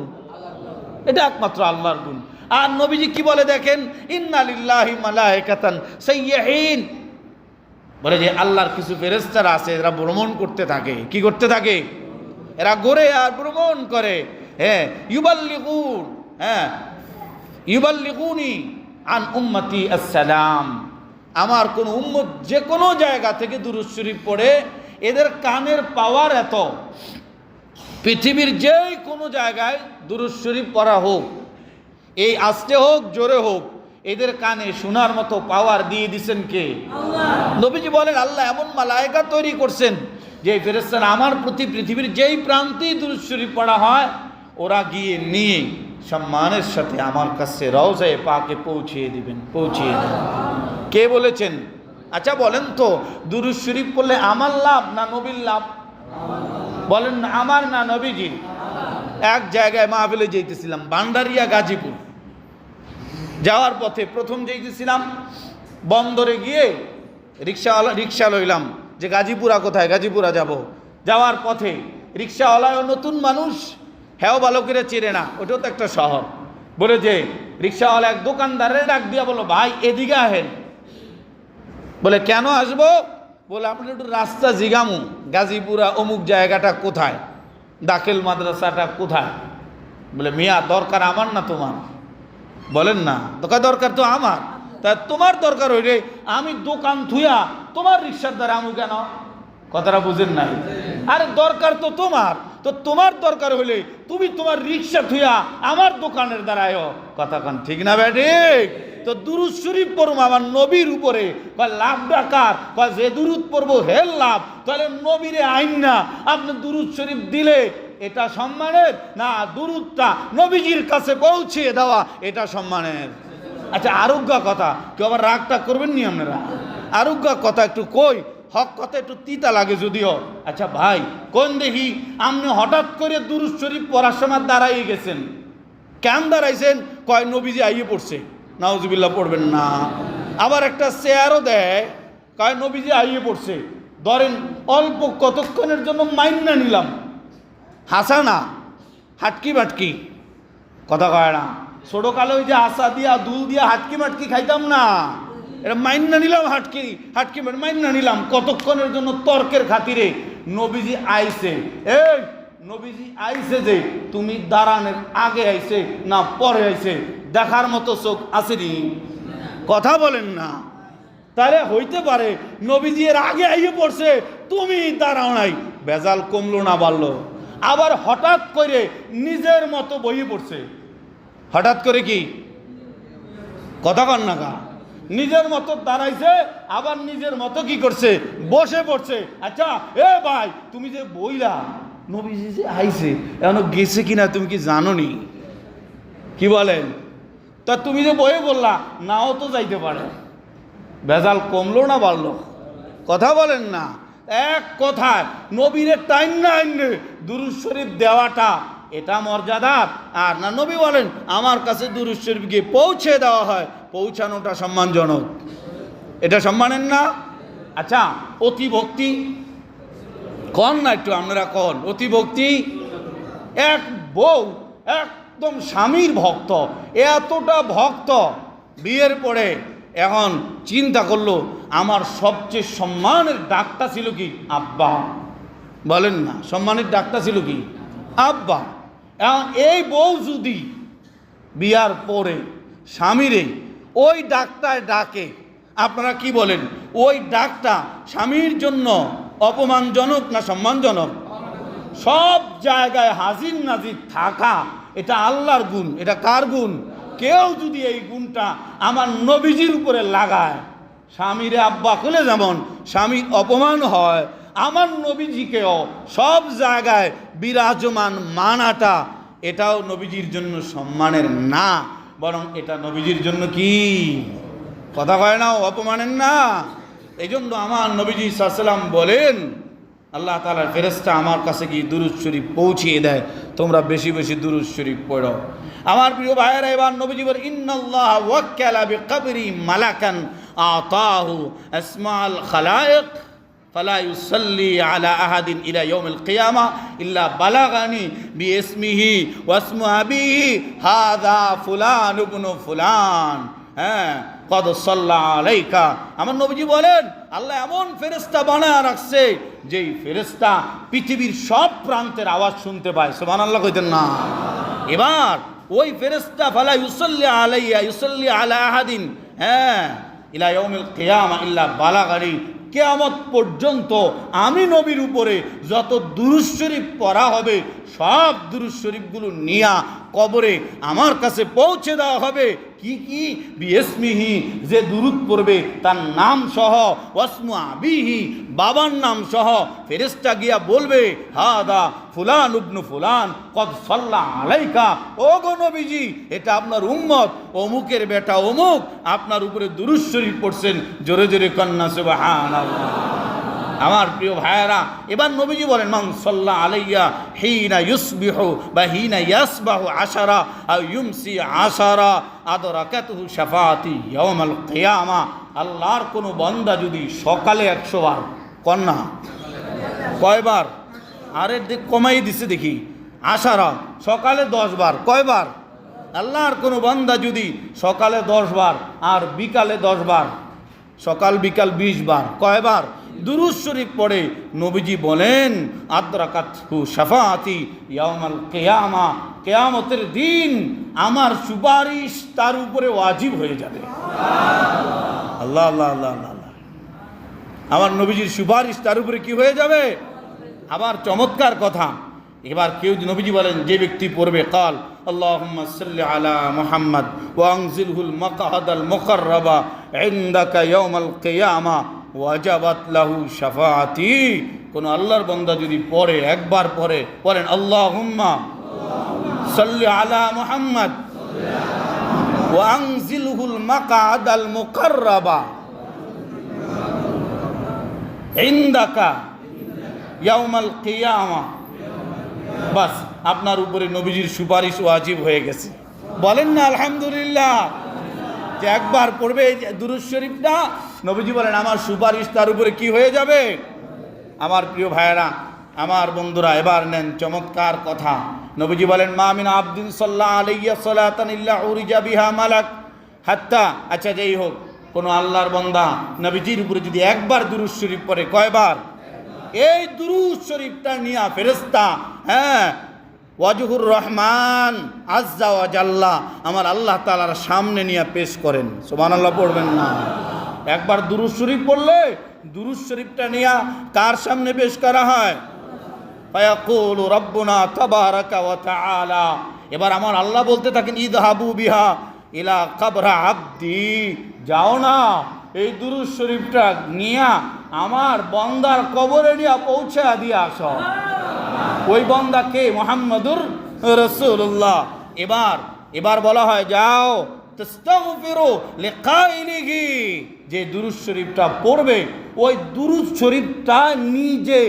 এটা একমাত্র আল্লাহর গুণ। আর নবীজি কি বলে দেখেন, ইন্না লিল্লাহি মালাইকাতান সাইয়্যিন, বলে যে আল্লাহর কিছু ফেরেশতারা আছে এরা ভ্রমণ করতে থাকে। কি করতে থাকে? এরা ঘোরে আর ভ্রমণ করে। ইউবাল্লিগুনি আন উম্মতি আসসালাম, আমার কোন উম্মত যে কোনো জায়গা থেকে দুরূদ শরীফ পড়ে এদের কানের পাওয়ার এত, পৃথিবীর যে কোনো জায়গায় দুরূদ শরীফ পড়া হোক, এই আস্তে হোক জোরে হোক, এদের কানে শোনার মতো পাওয়ার দিয়ে দিচ্ছেন কে? আল্লাহ। নবীজি বলেন আল্লাহ এমন মালায়েকা তৈরি করছেন যে ফেরেশতারা আমার প্রতি পৃথিবীর যেই প্রান্তেই দুরূদ শরীফ পড়া হয় ওরা গিয়ে নিয়ে সম্মানের সাথে আমার কাছে রওজায়ে পাকে পৌঁছিয়ে দেবেন। কে বলেছেন? আচ্ছা বলেন তো, দুরূদ শরীফ পড়লে আমার লাভ না নবীর লাভ? বলেন না, আমার না নবীজির? এক জায়গায় মাহফিলে যেতেছিলাম, ভান্ডারিয়া গাজীপুর, যাওয়ার পথে প্রথম যেতেছিলাম বন্দরে গিয়ে রিক্সা লইলাম যে গাজীপুরা কোথায়, গাজীপুরা যাব। যাওয়ার পথে রিক্সাওয়ালায় নতুন মানুষ, হ্যাঁ ভালো করে চেনে না, ওটাও তো একটা শহর। বলে যে রিক্সাওয়ালা এক দোকানদারের ডাক দিয়া বলো ভাই এদিকে আহেন। বলে কেন আসবো? বলে আপনি একটু রাস্তা জিগামু, গাজীপুরা অমুক জায়গাটা কোথায়, দাখিল মাদ্রাসাটা কোথায়। বলে মিয়া দরকার আমার না তোমার? বলেন না, দরকার তো আমার। তা তোমার দরকার হইলে আমি দোকান থুয়া তোমার রিক্সার দ্বারা আমু কেন? কথাটা বুঝেন নাই? আরে দরকার তো তোমার, তো তোমার দরকার হইলে তুমি তোমার রিক্সা থুয়া আমার দোকানের দ্বারায় কথা কান, ঠিক না ব্যাঠিক? তো দুরুদ শরীফ পড়ব আমার নবীর উপরে, লাভ ডাকার যে দুরুদ পড়বো হেল লাভ। তাহলে নবীরে আইন না আপনি দুরুদ শরীফ দিলে এটা সম্মানের না, দুরুদটা নবীজির কাছে পৌঁছে দেওয়া এটা সম্মানের। আচ্ছা আরোগ্য কথা, কেউ আবার রাগটা করবেন নি আপনারা? আরোগ্য কথা একটু কই, হক কথা একটু তিতা লাগে যদিও। আচ্ছা ভাই কোন দেখি আপনি হঠাৎ করে দুরুদ শরীফ পড়ার সময় দাঁড়াই গেছেন, কেন দাঁড়াইছেন? কয় নবীজি আইয়ে পড়ছে, নাউজুবিল্লাহ পড়বেন না। আবার একটা চেয়ারও দেয়, কয় নবীজি আইয়ে পড়ছে। ধরেন অল্প কতক্ষণের জন্য মাইন্না নিলাম, হাসা না হাটকি মাটকি, কথা কয় না। ছোটকালে ওই যে আসা দিয়া দুল দিয়া হাটকি মাটকি খাইতাম না, এটা মাইন্না নিলাম, হাটকি হাটকি মাইন্না নিলাম কতক্ষণের জন্য তর্কের খাতিরে। নবীজি আইছে, এই নবীজি আইছে যে তুমি দাঁড়ানোর আগে আইছে না পরে আইছে দেখার মতো চোখ আসেনি? কথা বলেন না। তাহলে হইতে পারে নবীজি এর আগে আইয়ে পড়ছে, তুমি দাঁড়াও নাই, ভেজাল কমলো না বাড়লো? আবার হঠাৎ করে নিজের মতো বইয়ে পড়ছে, হঠাৎ করে কি কথা কন না কা, নিজের মতো দাঁড়াইছে, আবার নিজের মতো কি করছে বসে পড়ছে। আচ্ছা এ ভাই তুমি যে বইলা নবীজি যে আইছে এখনো গেছে কিনা তুমি কি জানো নি? কি বলেন? তা তুমি যে বইয়ে বললা, নাও তো যাইতে পারে, ভেজাল কমলো না বাড়লো? কথা বলেন না। এক কথায় নবীরে টাইম না আইনে দুরূদ শরীফ দেওয়াটা এটা মর্যাদার, আর না নবী বলেন আমার কাছে দুরূদ শরীফ গিয়ে পৌঁছে দেওয়া হয়, পৌঁছানোটা সম্মানজনক, এটা সম্মানের না? আচ্ছা অতি ভক্তি কন না একটু আপনারা কন, অতি ভক্তি। এক বউ একদম স্বামীর ভক্ত, এতটা ভক্ত, বিয়ের পরে এখন চিন্তা করলো আমার সবচেয়ে সম্মানের ডাকটা ছিল কি আব্বা। বলেন না, সম্মানের ডাকটা ছিল কি আব্বা। এখন এই বউ যদি বিয়ার পরে স্বামীরে ওই ডাকটায় ডাকে, আপনারা কি বলেন? ওই ডাকটা স্বামীর জন্য অপমানজনক না সম্মানজনক? সব জায়গায় হাজির নাজির থাকা এটা আল্লাহর গুণ, এটা কার গুণ? কেউ যদি এই গুণটা আমার নবীজির উপরে লাগায়, স্বামীরে আব্বা খুলে যেমন স্বামীর অপমান হয়, আমার নবীজিকেও সব জায়গায় বিরাজমান মানাটা এটাও নবীজির জন্য সম্মানের না, বরং এটা নবীজির জন্য কি কথা কয় না অপমানের না। এই জন্য আমার নবীজি সাল্লাল্লাহু আলাইহি ওয়াসাল্লাম বলেন আল্লাহ তাআলার ফেরেশতা আমার কাছে কি দুরূদ শরীফ পৌঁছিয়ে দেয়, তোমরা বেশি বেশি দুরূদ শরীফ পড়ো। আমার প্রিয় ভাইয়েরা, এবার নবীজি বলেন ইন্নাল্লাহ ওয়াক্কালা বিকবরি মালাকান আতাহু আসমাল খালায়েক ফালা ইউসাল্লি আলা আহাদিন ইলা ইয়াউমিল কিয়ামা ইল্লা বালাগানি বিইসমিহি ওয়া ইসমু আবিহি হাযা ফুলান ইবনু ফুলান। হ্যাঁ কদ সাল্লা আলাইকা। আমার নবীজি বলেন আল্লাহ এমন ফেরেশতা বানায় রাখছে যেই ফেরেশতা পৃথিবীর সব প্রান্তের আওয়াজ শুনতে পায়। সুবহানাল্লাহ কইতেন না? এবার ওই ফেরেশতা ফালা ইউসাল্লি আলাইয়া ইউসাল্লি আলা আহাদিন হ্যাঁ ইলা ইয়াউমিল কিয়ামা ইল্লা বালাগানি, কিয়ামত পর্যন্ত আমি নবীর উপরে যত দুরূদ শরীফ পড়া হবে সব দুরূদ শরীফগুলো নিয়া কবরে আমার কাছে পৌঁছে দেওয়া হবে। কি কি? বিইসমিহি, যে দুরূদ পড়বে তার নাম সহ, ওয়াসমু আবিহি, বাবার নাম সহ। ফেরেশতা গিয়া বলবে হাদা ফুলান ইবনু ফুলান কদ সাল্লা আলাইকা, ও গো নবীজি এটা আপনার উম্মত অমুকের বেটা অমুক আপনার উপরে দুরূদ শরীফ পড়ছেন। জোরে জোরে কন্না সুবহানাল্লাহ। আমার প্রিয় ভাইয়েরা, এবার নবীজি বলেন মান সাল্লা আলাইয়া হিনা ইউসবিহু বা হিনা ইয়াসবাহু আশারা আও ইউমসি আশারা আদরাকাতুহু শাফাআতি ইয়াউমাল কিয়ামা। আল্লাহর কোনো বান্দা যদি সকালে 100 বার কন্যা কয়বার? আরে কমাই দিছে দেখি, আশারা সকালে 10 বার, কয়বার? আল্লাহর কোনো বান্দা যদি সকালে 10 বার আর বিকালে 10 বার, সকাল বিকাল 20 বার, কয়বার? দুরূদ শরীফ পড়ে, নবীজি বলেন আদরাকাতহু শাফাআতি ইয়াউমাল কিয়ামা, কিয়ামতের দিন আমার সুপারিশ তার উপরে ওয়াজিব হয়ে যাবে। আল্লাহ আল্লাহ আল্লাহ আল্লাহ, আমার নবীজির সুপারিশ তার উপরে কি হয়ে যাবে? আবার চমৎকার কথা, এবার কেউ নবীজি বলেন যে ব্যক্তি পড়বে কাল আল্লাহুম্মা সাল্লি আলা মুহাম্মদ ওয়া আনজিলহুল মাকআদাল মুকাররাবা ইনদাকা ইয়াউমাল কিয়ামা ওয়াজাবাত লাহু শাফাআতি। কোন আল্লাহর বান্দা যদি পড়ে, একবার পড়ে, বলেন আল্লাহুম্মা সাল্লি আলা মুহাম্মদ ওয়া আনজিলহুল মাকআদাল মুকাররাবা ইনদাকা ইয়াউমাল কিয়ামা, বাস আপনার উপরে নবীজির সুপারিশ ওয়াজিব হয়ে গেছে। বলেন না আলহামদুলিল্লাহ। যে একবার পড়বে এই দুরূদ শরীফটা, নবীজি বলেন আমার সুপারিশ তার উপরে কি হয়ে যাবে। আমার প্রিয় ভাইয়েরা, আমার বন্ধুরা, এবার নেন চমৎকার কথা। নবীজি বলেন মা মিন আবদিন সাল্লাল্লাহু আলাইহি সালাতান ইল্লা উরিজা বিহা মালাক হাত্তা, আচ্ছা যেই হোক, কোন আল্লাহর বান্দা নবীজির উপরে যদি একবার দুরূদ শরীফ পড়ে, কয়বার? এই দুরূদ শরীফটা নিয়ে ফেরেশতা, হ্যাঁ, ওয়াজহুর রহমান আজ্জা ওয়া জাল্লা, আমার আল্লাহ তাআলার সামনে নিয়ে পেশ করেন। সুবহানাল্লাহ পড়বেন না? একবার দুরূদ শরীফ পড়লে দুরূদ শরীফটা নিয়ে কার সামনে পেশ করা হয়? ফায়াকুলু রাব্বুনা তাবারাকা ওয়া তাআলা, এবার আমার আল্লাহ বলতে থাকেন ইযহাবু বিহা ইলা কবরা আবদি, যাও না এই দুরূদ শরীফটা নিয়ে আমার বান্দার কবরে নিয়ে পৌঁছা দিয়ে আসো। ওই বান্দা কে? মুহাম্মাদুর রাসূলুল্লাহ। এবার বলা হয় যাও তাস্তাগফিরু লিকাইলিহি, যে দুরূদ শরীফটা পড়বে ওই দুরূদ শরীফটা নিজে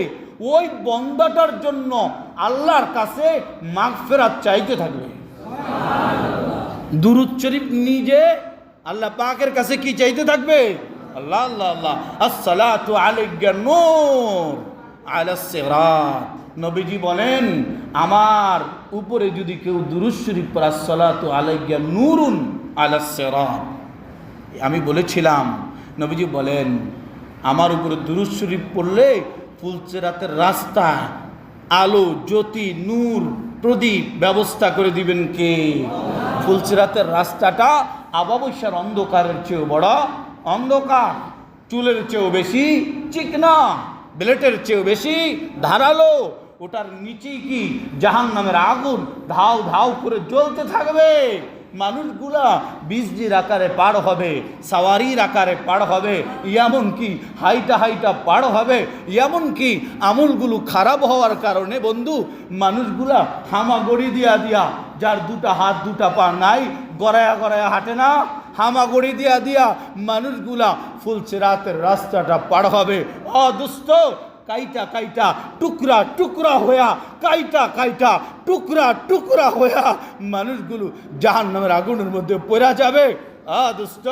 ওই বান্দাটার জন্য আল্লাহর কাছে মাগফিরাত চাইতে থাকবে। দুরূদ শরীফ নিজে আল্লাহ পাকের কাছে কি চাইতে থাকবে? আল্লাহ আল্লাহ আল্লাহ, আসসালাতু আলাইকা নূর আলাস সিরাত। নবীজি বলেন আমার উপরে যদি কেউ দুরূদ শরীফ পড়ে, আসসালাতু আলাইকা নূরুন আলাস সিরাত। আমি বলেছিলাম, নবীজি বলেন আমার উপরে দুরূদ শরীফ পড়লে ফুলসিরাতের রাস্তায় আলো, জ্যোতি, নূর, প্রদীপ ব্যবস্থা করে দিবেন কে? ফুলসিরাতের রাস্তাটা অমাবস্যার অন্ধকারের চেয়েও বড় অন্ধকার, চুলের চেয়েও বেশি চিকনা, ব্লেটের চেয়েও বেশি ধারালো, ওটার নিচেই কি জাহান্নামের আগুন ধাও ধাও করে জ্বলতে থাকবে। মানুষগুলা বিজলির আকারে পার হবে, সাওয়ারির আকারে পার হবে, এমনকি হাইটা হাইটা পার হবে, এমনকি আমলগুলো খারাপ হওয়ার কারণে বন্ধু মানুষগুলা হামাগড়ি দিয়া দিয়া, যার দুটা হাত দুটা পা নাই, গড়ায়া গড়ায়া হাঁটে না, হামাগড়ি দিয়া দিয়া মানুষগুলা ফুলসিরাতের রাস্তাটা পার হবে। অদুস্ত কাইটা কাইটা টুকরা টুকরা হইয়া, কাইটা কাইটা টুকরা টুকরা হইয়া মানুষগুলো জাহান্নামের আগুনের মধ্যে পড়া যাবে। দোস্ত,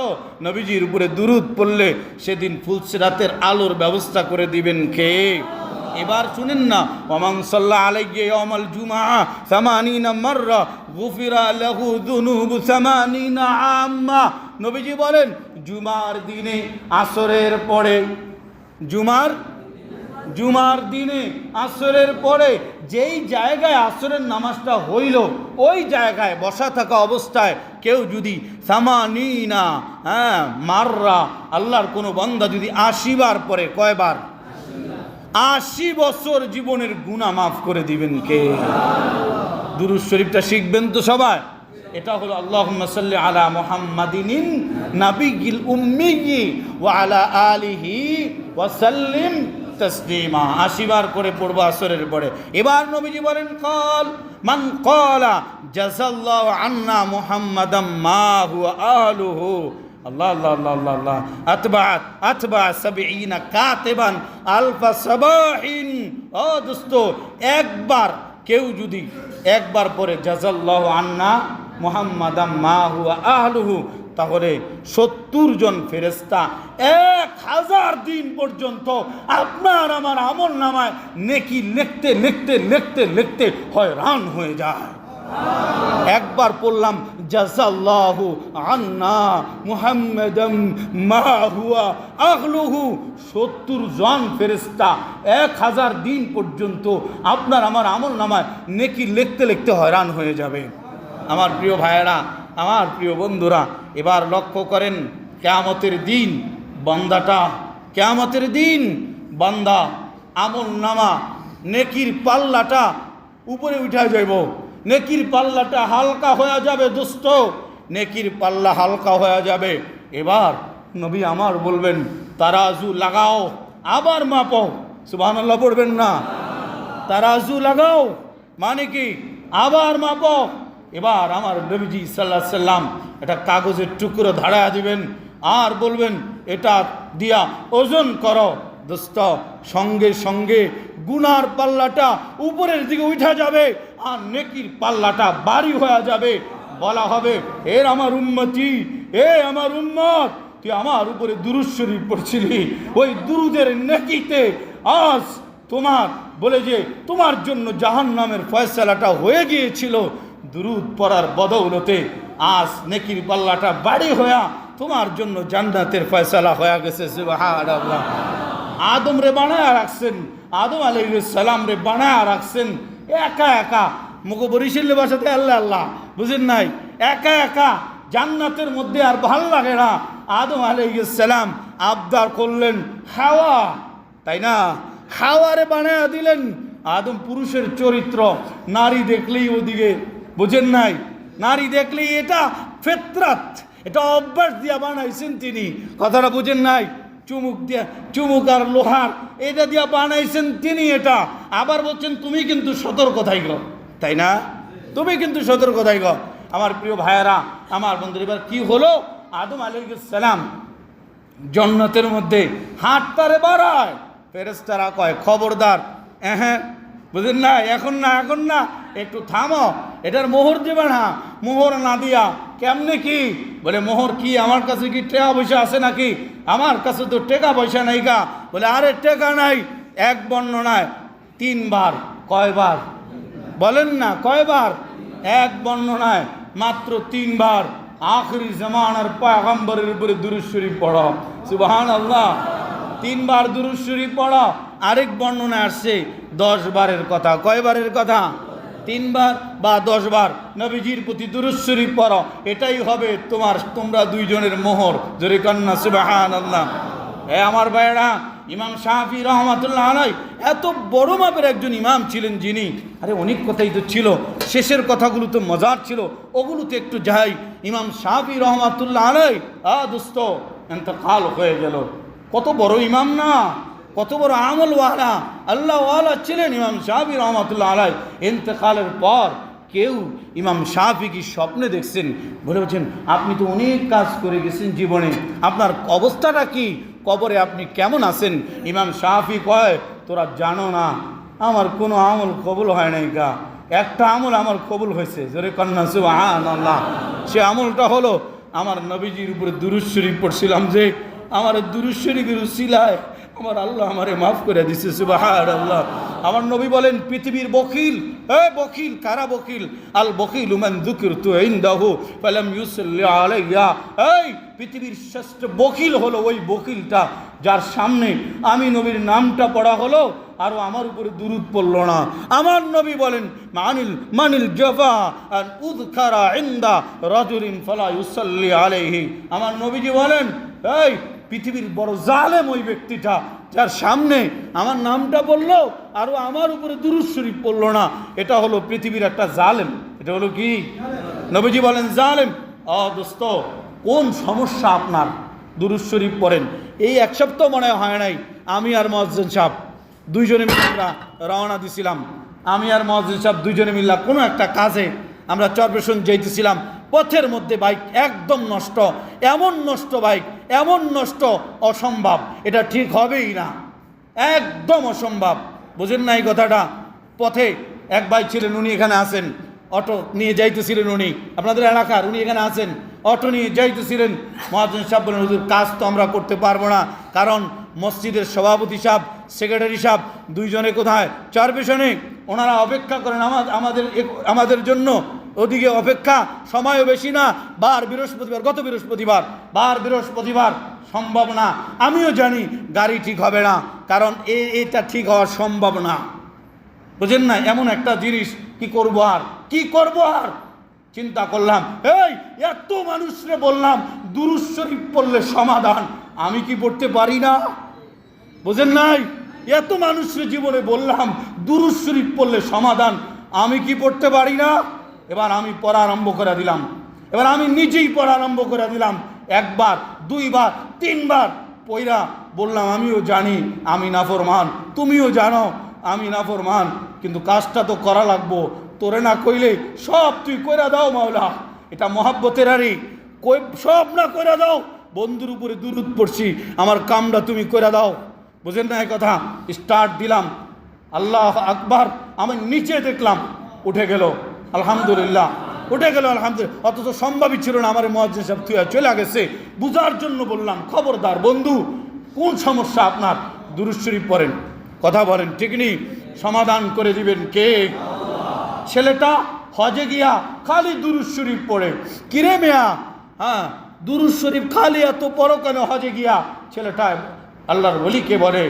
নবীজির উপরে দুরূদ পড়লে সেদিন ফুলসিরাতের আলোর ব্যবস্থা করে দিবেন কে? এবার শুনেন না, ওমান সাল্লা আলাইহি ইয়াউমাল জুমআ 80 মাররা গুফিরা লাহু যুনুবু 80 আম্মা। নবীজি বলেন জুমার দিনে আসরের পরে, জুমার দিনে আসরের পরে যেই জায়গায় আসরের নামাজটা হইল ওই জায়গায় বসা থাকা অবস্থায় কেউ যদি 80 মাররা, আল্লাহর কোনো বান্দা যদি 80 বার পরে, কয়বার? 80 বছর জীবনের গুনাহ মাফ করে দিবেন কে? দুরূদ শরীফটা শিখবেন তো সবাই। এটা হলো আল্লাহুম্মা সাল্লি আলা মুহাম্মাদিন নাবিয়্যিল উম্মিয়্যি ওয়া আলা আলিহি ওয়া সাল্লিম তাসলিমা। 80 বার করে পড়বো আসরের পরে। এবার নবীজি বলেন কাল মান ক্বালা জাযাল্লাহু আন্না মুহাম্মাদাম মা হুয়া আহলুহু, আল্লাহ আল্লাহ আল্লাহ আল্লাহ আল্লাহ, আতবা 70 কাতিবান আলফা সাবাহিন। ও দোস্ত, একবার কেউ যদি একবার পরে জাযাল্লাহু আন্না মুহাম্মাদাম মা হুয়া আহলুহু, তাহলে 70 জন ফেরেশতা 1000 দিন পর্যন্ত আপনার আমার আমল নামায় নেকি লিখতে লিখতে লিখতে লিখতে হয়রান হয়ে যায়। একবার পড়লাম জাযাল্লাহু আন্না মুহাম্মাদাম মা হুয়া আহলুহু। 70 জন ফেরেশতা 1000 দিন পর্যন্ত আপনার আমার আমল নামায় নেকি লিখতে লিখতে হয়রান হয়ে যাবে। আমার প্রিয় ভাইয়েরা, আমার প্রিয় বন্ধুরা, এবার লক্ষ্য করেন কিয়ামতের দিন কিয়ামতের দিন বান্দা আমল নামা নেকির পাল্লাটা উপরে উঠা যাইব, নেকির পাল্লাটা হালকা হয়ে যাবে দোস্ত, নেকির পাল্লা হালকা হয়ে যাবে। এবার নবী আমার বলবেন তারাজু লাগাও, আবার মাপো। সুবহানাল্লাহ পড়বেন না? তারাজু লাগাও মানে কি? আবার মাপো। এবার আমার নবীজি সাল্লাল্লাহু আলাইহি সাল্লাম একটা কাগজের টুকরো ধারা দিবেন আর বলবেন এটা দিয়া ওজন করো। দোস্ত সঙ্গে সঙ্গে গুনার পাল্লাটা উপরের দিকে উঠা যাবে আর নেকির পাল্লাটা বাড়ি হয়ে যাবে। বলা হবে এর আমার উম্মতি, এ আমার উম্মত, তুই আমার উপরে দুরূদ শরীফ পড়ছিলি, ওই দুরূদের নেকিতে আজ তোমার বলে যে তোমার জন্য জাহান্নামের ফয়সালাটা হয়ে গিয়েছিল, দুরূদ পড়ার বদৌলতে আজ নেকির পাল্লাটা বাড়ি হয়ে তোমার জন্য জান্নাতের ফয়সালা হয়ে গেছে। সুবহানাল্লাহ। আদম রে বানায়া রাখছেন, আদম আলাইহিস সালাম রে বানায়া রাখছেন একা একা, মুখ বরিশালের ভাষাতে আল্লাহ আল্লাহ, বুঝেন নাই? একা একা জান্নাতের মধ্যে আর ভাল লাগে না। আদম আলাইহিস সালাম আবদার করলেন হাওয়া, তাই না? হাওয়ারে বানায়া দিলেন। আদম পুরুষের চরিত্র, নারী দেখলেই ওদিকে, বুঝেন নাই? নারী দেখলেই, এটা ফিতরাত, এটা অভ্যাস দিয়া বানাইছেন তিনি, কথাটা বুঝেন নাই? চুমুক দিয়া, চুমুক আর লোহার এটা দিয়া বানাইছেন তিনি। এটা আবার বলছেন তুমি কিন্তু সতর্ক থাইগো, তাই না? তুমি কিন্তু সতর্ক থাইগো। আমার প্রিয় ভাইয়েরা, আমার বন্ধুরা, এবার কি হলো? আদম আলাইহিস সালাম জান্নাতের মধ্যে হাঁটতারে বাড়ায়, ফেরেশতারা কয় খবরদার, হ্যাঁ বুঝেন না, এখন না, এখন না, একটু থামো, এটার মোহর দেবে না। মোহর না দিয়া কেমনে কি? বলে মোহর কি, আমার কাছে কি টাকা পয়সা আছে নাকি? আমার কাছে তো টাকা পয়সা নাই গা। বলে আরে টাকা নাই, এক বর্ণনায় 3 বার। কয়বার বলেন না? কয়বার? এক বর্ণনায় মাত্র 3 বার। আখরি জামানার পয়গম্বরের উপরে দুরূদ শরীফ পড়ো। সুবহানাল্লাহ। 3 বার দুরূদ শরীফ পড়ো। আরেক বর্ণনায় আসছে 10 বারের কথা। কয়বারের কথা? 3 বার বা 10 বার নবীজির প্রতি দুরূদ শরীফ পড়ো, এটাই হবে তোমরা দুইজনের মোহর। জোরে কন্না সুবহানাল্লাহ। আমার ভাইয়েরা, ইমাম শাফি রহমাতুল্লাহ আলাইহি এত বড় মাপের একজন ইমাম ছিলেন যিনি, আরে অনেক কথাই তো ছিল, শেষের কথাগুলো তো মজার ছিল, ওগুলোতে একটু যাই। ইমাম শাফি রহমাতুল্লাহ আলাইহি দোস্ত ইন্তেকাল হয়ে গেল। কত বড় ইমাম না, কত বড় আমলওয়ালা, আল্লাহওয়ালা ছিলেন ইমাম শাফি রহমাতুল্লাহ আলাইহি। ইন্তেকালের পর কেউ ইমাম শাফি কি স্বপ্নে দেখছেন, বলে বলছেন আপনি তো অনেক কাজ করে গেছেন জীবনে, আপনার অবস্থাটা কি, কবরে আপনি কেমন আছেন? ইমাম শাফি কয় তোরা জানো না, আমার কোনো আমল কবুল হয় নাই গা, একটা আমল আমার কবুল হয়েছে। জোরে কন্না সুবহানাল্লাহ। সে আমলটা হলো আমার নবীজির উপরে দুরূদ শরীফ পড়ছিলাম, যে আমার দুরূদ শরীফের উসিলায় আমার আল্লাহ আমারে মাফ করে দিছে। সুবহানাল্লাহ। আমার নবী বলেন পৃথিবীর বখিল, বখিল কারা? বখিল আল বখিল মান যুকিরতু ইনদাহু ফালাম ইউসাল্লি আলাইয়া। এই পৃথিবীর শ্রেষ্ঠ বখিল হলো ওই বখিলটা যার সামনে আমি নবীর নামটা পড়া হলো আর আমার উপরে দুরূদ পড়ল না। আমার নবী বলেন মানিল জাফা আন উযকারা ইনদা রাজুলিন ফালা ইউসাল্লি আলাইহি। আমার নবীজি বলেন এই পৃথিবীর বড় জালেম ওই ব্যক্তিটা যার সামনে আমার নামটা বললো আর আমার উপরে দুরূদ শরীফ পড়লো না। এটা হলো পৃথিবীর একটা জালেম। এটা হলো কি? নবীজি বলেন জালেম। দোস্ত কোন সমস্যা আপনার? দুরূদ শরীফ পড়েন। এই 1 সপ্তাহ মনে হয় নাই, আমি আর মুয়াজ্জিন সাহেব দুইজনে মিলে আমরা রওনা দিছিলাম। আমি আর মুয়াজ্জিন সাহেব দুইজনে মিলে কোনো একটা কাজে আমরা চরপেশন যাইতেছিলাম। পথের মধ্যে বাইক একদম নষ্ট, এমন নষ্ট বাইক, এমন নষ্ট, অসম্ভব, এটা ঠিক হবেই না, একদম অসম্ভব। বুঝেন না এই কথাটা? পথে এক ভাই ছিলেন, উনি এখানে আছেন, অটো নিয়ে যাইতেছিলেন, উনি আপনাদের এলাকার, উনি এখানে আছেন, অটো নিয়ে যাইতেছিলেন। মুয়াজ্জিন সাহেব বলেন হুজুর কাজ তো আমরা করতে পারবো না, কারণ মসজিদের সভাপতি সাহেব, সেক্রেটারি সাহেব দুইজনে কোথায়? চরপেশনে। ওনারা অপেক্ষা করেন আমাদের জন্য। ওদিকে অপেক্ষা, সময়ও বেশি না। গত বৃহস্পতিবার সম্ভব না। আমিও জানি গাড়ি ঠিক হবে না, কারণ এটা ঠিক হওয়া সম্ভব না। বুঝেন না? এমন একটা জিনিস কি করব আর চিন্তা করলাম, এত মানুষরে বললাম দুরূদ শরীফ পড়লে সমাধান, আমি কি পড়তে পারি না? বুঝেন নাই? এত মানুষের জীবনে বললাম দুরূদ শরীফ পড়লে সমাধান, আমি কি পড়তে পারি না? এবার আমি পড়া আরম্ভ করে দিলাম। এবার আমি নিজেই পড়া আরম্ভ করে দিলাম। একবার, দুইবার, তিনবার পড়া বললাম, আমিও জানি আমি নাফরমান, তুমিও জানো আমি নাফরমান, কিন্তু কাজটা তো করা লাগবো। তোরে না কইলে সব তুই কইরা দাও মাওলা, এটা মহাব্বতের আরি, সব না কইরা দাও। বন্ধুর উপরে দুরূদ পড়ছি, আমার কামটা তুমি কইরা দাও। বুঝেন না এই কথা? স্টার্ট দিলাম, আল্লাহ আকবার, আমি নিচে দেখলাম উঠে গেল, আলহামদুলিল্লাহ উঠে গেল, আলহামদুলিল্লাহ। অথচ সম্ভবই ছিল না, আমার মুয়াজ্জিন সাহেব তুই চলে গেছে। বুঝার জন্য বললাম, খবরদার বন্ধু, কোন সমস্যা আপনার? দুরূদ শরীফ পড়েন, কথা বলেন, ঠিক নেই? সমাধান করে দিবেন কে? ছেলেটা হজে গিয়া খালি দুরূদ শরীফ পড়ে। কিরে মেয়া, দুরূদ শরীফ খালি এত পড়ো কেন হজে গিয়া? ছেলেটা আল্লাহর ওলিকে বলে।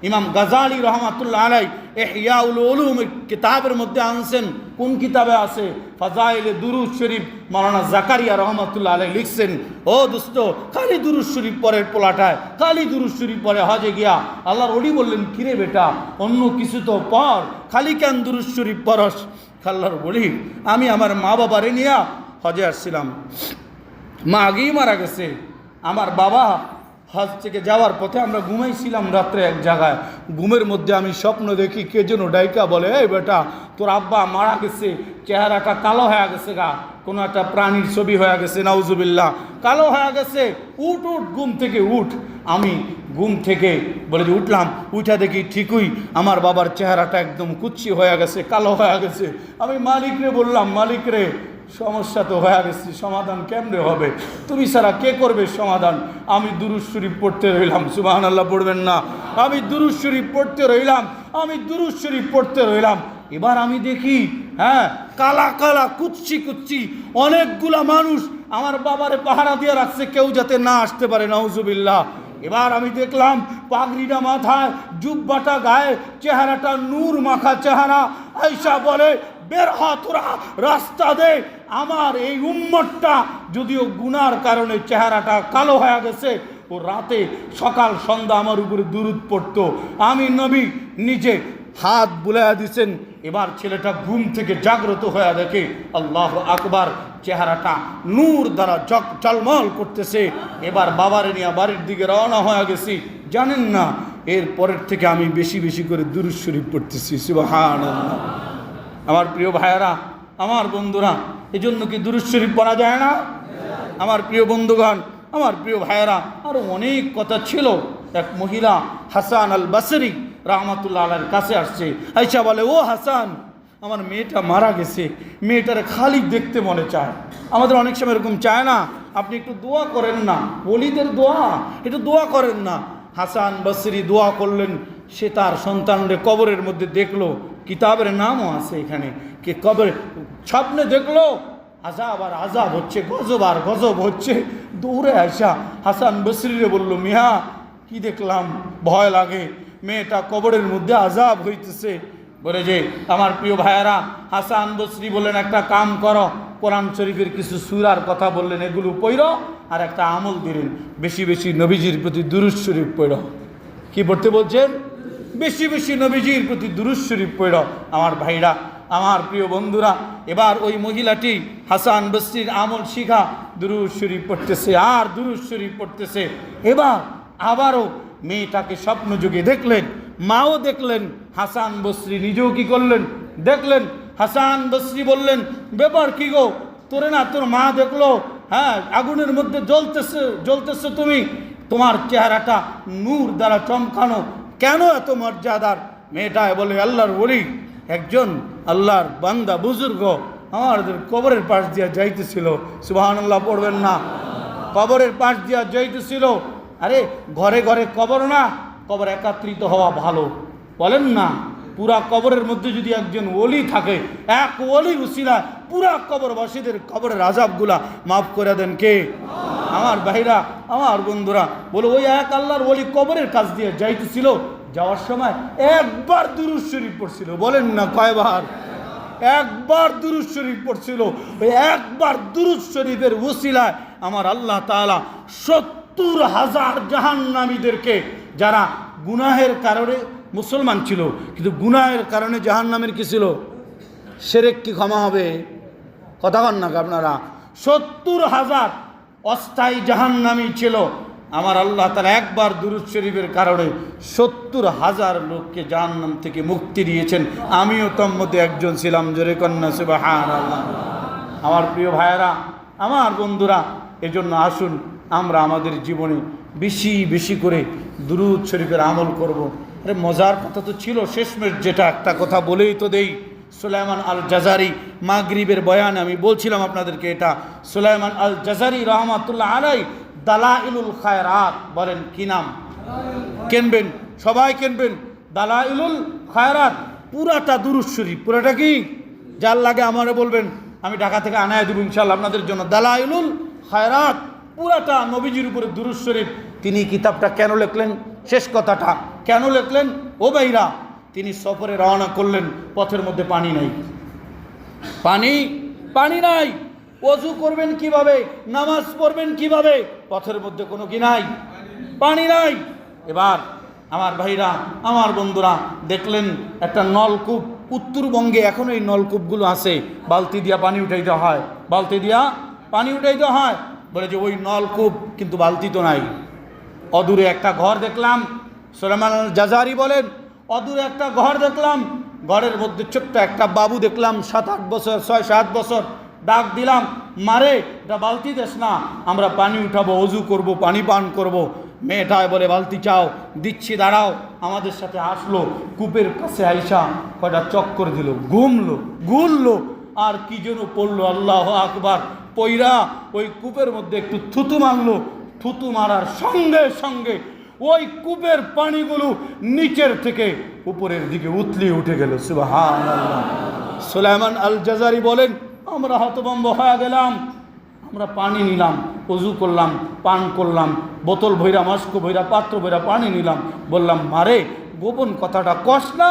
ইমাম গাজালি রহমাতুল্লাহ আলাইহি ইহইয়াউল উলুম কিতাবের মধ্যে আনছেন। কোন কিতাবে আছে? ফাজাইলে দুরূদ শরীফ। মাওলানা জাকারিয়া রহমাতুল্লাহ আলাইহি লিখছেন, ও দোস্ত, খালি দুরূদ শরীফ পড়ে পোলাটায়, খালি দুরূদ শরীফ পড়ে হজে গিয়া। আল্লাহর ওলি বললেন, কিরে বেটা, অন্য কিছু তো পড়, খালি কেন দুরূদ শরীফ পড়স? আল্লাহর ওলি, আমি আমার মা বাবারে নিয়ে হজে আসছিলাম, মা আগেই মারা গেছে। আমার বাবা হজ থেকে যাওয়ার পথে আমরা ঘুমাইছিলাম রাত্রে এক জায়গায়। ঘুমের মধ্যে আমি স্বপ্ন দেখি কে যেন ডাইকা বলে, এই বেটা, তোর আব্বা মারা গেছে, চেহারাটা কালো হয়ে গেছে গা, কোনো একটা প্রাণীর ছবি হয়ে গেছে, নাউজুবিল্লাহ, কালো হয়ে গেছে, উঠ ঘুম থেকে উঠ। আমি ঘুম থেকে বলে যে উঠলাম, উঠা দেখি ঠিকই আমার বাবার চেহারাটা একদম কুচ্ছি হয়ে গেছে, কালো হয়ে গেছে। আমি মালিকরে বললাম, মালিক রে, সমস্যা তো হয়ে গেছে, সমাধান কেমনে হবে? তুমি ছাড়া কে করবে সমাধান? আমি দুরূদ শরীফ পড়তে রইলাম, সুবহানাল্লাহ পড়বেন না? আমি দুরূদ শরীফ পড়তে রইলাম। এবার আমি দেখি, কালা কালা কুচ্ছি অনেকগুলা মানুষ আমার বাবারে পাহারা দিয়ে রাখছে, কেউ যাতে না আসতে পারে, নাউজুবিল্লাহ। এবার আমি দেখলাম পাগড়িটা মাথায়, জুব্বাটা গায়ে, চেহারাটা নূর মাখা চেহারা। আয়েশা বলে, বের হ তোরা, রাস্তা দে। আমার এই উম্মতটা যদিও গুনার কারণে চেহারাটা কালো হয়ে গেছে, ও রাতে সকাল সন্ধ্যা আমার উপরে দুরূদ পড়তো। আমি নবী নিজে হাত বুলাইয়া দিছেন। এবার ছেলেটা ঘুম থেকে জাগ্রত হয়ে দেখে, আল্লাহ আকবার, চেহারাটা নূর দ্বারা ঝলমল করতেছে। এবার বাবারে নিয়ে বাড়ির দিকে রওনা হয়ে গেছি। জানেন না, এর পরের থেকে আমি বেশি বেশি করে দুরূদ শরীফ পড়তেছি, সুবহানাল্লাহ। আমার প্রিয় ভাইয়েরা, আমার বন্ধুরা, এজন্য কি দুরূদ শরীফ পড়া যায় না? আমার প্রিয় বন্ধুগণ, আমার প্রিয় ভাইয়েরা, আরও অনেক কথা ছিল। এক মহিলা হাসান আল বসরি রহমাতুল্লাহ আলাইহির কাছে আসছে। আয়েশা বলে, ও হাসান, আমার মেয়েটা মারা গেছে, মেয়েটারে খালি দেখতে মনে চায়। আমাদের অনেক সময় এরকম চায় না? আপনি একটু দোয়া করেন না, ওলিদের দোয়া, একটু দোয়া করেন না। হাসান বসরি দোয়া করলেন, সে তার সন্তানরে কবরের মধ্যে দেখলো। কিতাবের নামও আছে এখানে, কে কবরে স্বপ্নে দেখলো আযাব আর আযাব হচ্ছে, গজব আর গজব হচ্ছে। দৌড়ে আসা হাসান বসরিরে বলল, মিয়া কি দেখলাম, ভয় লাগে, মেয়েটা কবরের মধ্যে আযাব হইতেছে। বলে যে, আমার প্রিয় ভাইয়েরা, হাসান বসরি বললেন, একটা কাম করো, কোরআন শরীফের কিছু সূরার কথা বললেন, এগুলো পড়ো, আর একটা আমল দিলেন, বেশি বেশি নবীজির প্রতি দুরূদ শরীফ পড়ো। কি পড়তে বলছেন? বেশি বেশি নবীজির প্রতি দুরূদ শরীফ পড়ো। আমার ভাইরা, আমার প্রিয় বন্ধুরা, এবার ওই মহিলাটি হাসান বসরির আমল শিখা দুরূদ শরীফ পড়তেছে আর দুরূদ শরীফ পড়তেছে। এবার আবারও মেয়েটাকে স্বপ্ন যুগে দেখলেন, মাও দেখলেন, হাসান বসরি নিজেও কি করলেন, দেখলেন। হাসান বসরি বললেন, ব্যাপার কি গো, তোরে না তোর মা দেখলো, আগুনের মধ্যে জ্বলতেছে তুমি, তোমার চেহারাটা নূর দ্বারা চমকানো, কেন এত মর্যাদার? মেয়েটায় বলে, আল্লাহর ওলি, একজন আল্লাহর বান্দা বুজুর্গ আমাদের কবরের পাশ দিয়া যাইতেছিল। সুবহানাল্লাহ পড়বেন না? কবরের পাশ দিয়া যাইতেছিল। আরে ঘরে ঘরে কবর না, কবর একত্রিত হওয়া ভালো, বলেন না? পুরা কবরের মধ্যে যদি একজন ওলি থাকে, এক ওলির উসিলা পুরা কবরবাসীদের কবরের আযাবগুলা মাফ করে দেন কে? আমার ভাইরা, আমার বন্ধুরা, বলে ওই এক আল্লাহর ওলি কবরের কাছ দিয়ে যাইতেছিল, যাওয়ার সময় একবার দুরূদ শরীফ পড়ছিল। বলেন না কয়বার? একবার দুরূদ শরীফ পড়ছিল। ওই একবার দুরূদ শরীফের ওসিলায় আমার আল্লাহ তাআলা 70,000 জাহান্নামীদেরকে, যারা গুনাহের কারণে মুসলমান ছিল কিন্তু গুনাহের কারণে জাহান্নামের কি ছিল, শিরক, কি ক্ষমা হবে? কথা বল না আপনারা? 70,000 অস্থায়ী জাহান্নামী ছিল। আমার আল্লাহ তাআলা একবার দুরূদ শরীফের কারণে 70,000 লোককে জাহান্নাম থেকে মুক্তি দিয়েছেন। আমিও তোর মধ্যে একজন ছিলাম। জোরে কন্যা সুবহানাল্লাহ। আমার প্রিয় ভাইয়েরা, আমার বন্ধুরা, এজন্য আসুন আমরা আমাদের জীবনে বেশি বেশি করে দুরূদ শরীফের আমল করব। আরে মজার কথা তো ছিল শেষমেশ, যেটা একটা কথা বলেই তো দেই। সুলাইমান আল জাজারি মাগরিবের বয়ানে আমি বলছিলাম আপনাদেরকে, এটা সুলাইমান আল জাজারি রহমাতুল্লাহ আলাই দালাইলুল খায়রাত। বলেন কি নাম? কিনবেন, সবাই কিনবেন। দালাইলুল খায়রাত পুরাটা দুরূদ শরীফ। পুরাটা কি? যার লাগে আমারে বলবেন, আমি ঢাকা থেকে আনায় দেব ইনশাআল্লাহ আপনাদের জন্য। দালাইলুল খায়রাত পুরাটা নবীজির উপরে দুরূদ শরীফ। তিনি কিতাবটা কেন লিখলেন? শেষ কথাটা কেন লিখলেন? ও ভাইরা, তিনি সফরে রওনা করলেন, পথের মধ্যে পানি নাই। পানি নাই। ওযু করবেন কিভাবে? নামাজ পড়বেন কিভাবে? পথের মধ্যে কোনো কি নাই, পানি নাই। এবার আমার ভাইরা, আমার বন্ধুরা, দেখলেন একটা নলকূপ। উত্তরবঙ্গে এখন এই নলকূপগুলো আছে, বালতি দিয়া পানি উঠাইতে হয়, বালতি দিয়া পানি উঠাইতে হয়। বলে যে ওই নলকূপ, কিন্তু বালতি তো নাই। অদূরে একটা ঘর দেখলাম। সুলাইমান আল জাজারি বলেন, অদূরে একটা ঘর দেখলাম, ঘরের মধ্যে ছোট্ট একটা বাবু দেখলাম, 7-8 বছর, 6-7 বছর। ডাক দিলাম, মারে এটা বালতি দেশ না, আমরা পানি উঠাবো, অজু করব, পানি পান করব। মেয়েটায় বলে বালতি চাও, দিচ্ছি, দাঁড়াও। আমাদের সাথে আসলো, কূপের কাছে আইসা কয়টা চক্কর দিল, গুললো, আর কি যেন পড়লো, আল্লাহু আকবার। পইরা ওই কূপের মধ্যে একটু থুতু মারলো। থুতু মারার সঙ্গে সঙ্গে ওই কূপের পানিগুলো নিচের থেকে উপরের দিকে উতলিয়ে উঠে গেল। সুবহানাল্লাহ। সুলাইমান আল জাজারি বলেন, আমরা হতভম্ব হয়ে গেলাম। আমরা পানি নিলাম, ওযু করলাম, পান করলাম, বোতল ভৈরা, মাস্ক ভৈরা, পাত্র ভৈরা পানি নিলাম। বললাম, মারে গোপন কথাটা কস না,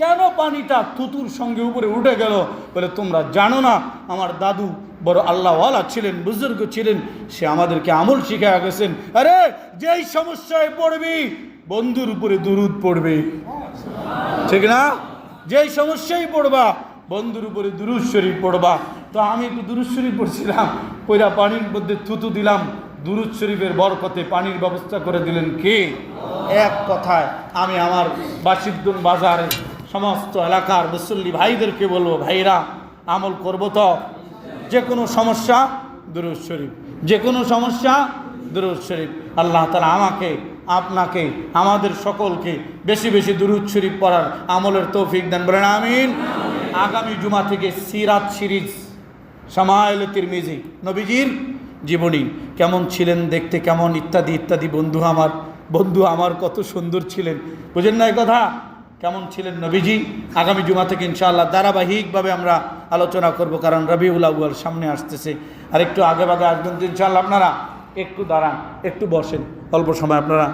কেন পানিটা থুতুর সঙ্গে উপরে উঠে গেল? বলে, তোমরা জানো না, আমার দাদু বড় আল্লাহওয়ালা ছিলেন, বুজুর্গ ছিলেন, সে আমাদেরকে আমল শিখায়া গেছেন। আরে যেই সমস্যায় পড়বি, বন্ধুর উপরে দুরূদ পড়বে, ঠিক না? যেই সমস্যায় পড়বা, বন্ধুর উপরে দুরূদ শরীফ পড়বা। তো আমি একটু দুরূদ শরীফ পড়ছিলাম, কইরা পানির মধ্যে থুতু দিলাম। দুরূদ শরীফের বরকতে পানির ব্যবস্থা করে দিলেন কে? এক কথায় আমি আমার বাসিদ্দুন বাজারের সমস্ত এলাকার মুসল্লি ভাইদেরকে বলবো, ভাইরা আমল করবো তো? যে কোনো সমস্যা দুরূদ শরীফ, যে কোনো সমস্যা দুরূদ শরীফ। আল্লাহ তাআলা আমাকে, আপনাকে, আমাদের সকলকে বেশি বেশি দুরূদ শরীফ পড়ার আমলের তৌফিক দেন। বলেন আমিন। আগামী জুমা থেকে সিরাত সিরিজ, শামায়েল তিরমিজি, নবীজির জীবনী, কেমন ছিলেন দেখতে, কেমন ইত্যাদি ইত্যাদি। বন্ধু আমার কত সুন্দর ছিলেন, বুঝেন না এই কথা? কেমন ছিলেন নবীজি? আগামী জুমা থেকে ইনশাআল্লাহ ধারাবাহিকভাবে আমরা আলোচনা করব, কারণ রবিউল আউয়াল সামনে আসতেছে। আর একটু আগে ভাগে আসবেন তো ইনশাআল্লাহ। আপনারা একটু দাঁড়ান, একটু বসেন, অল্প সময় আপনারা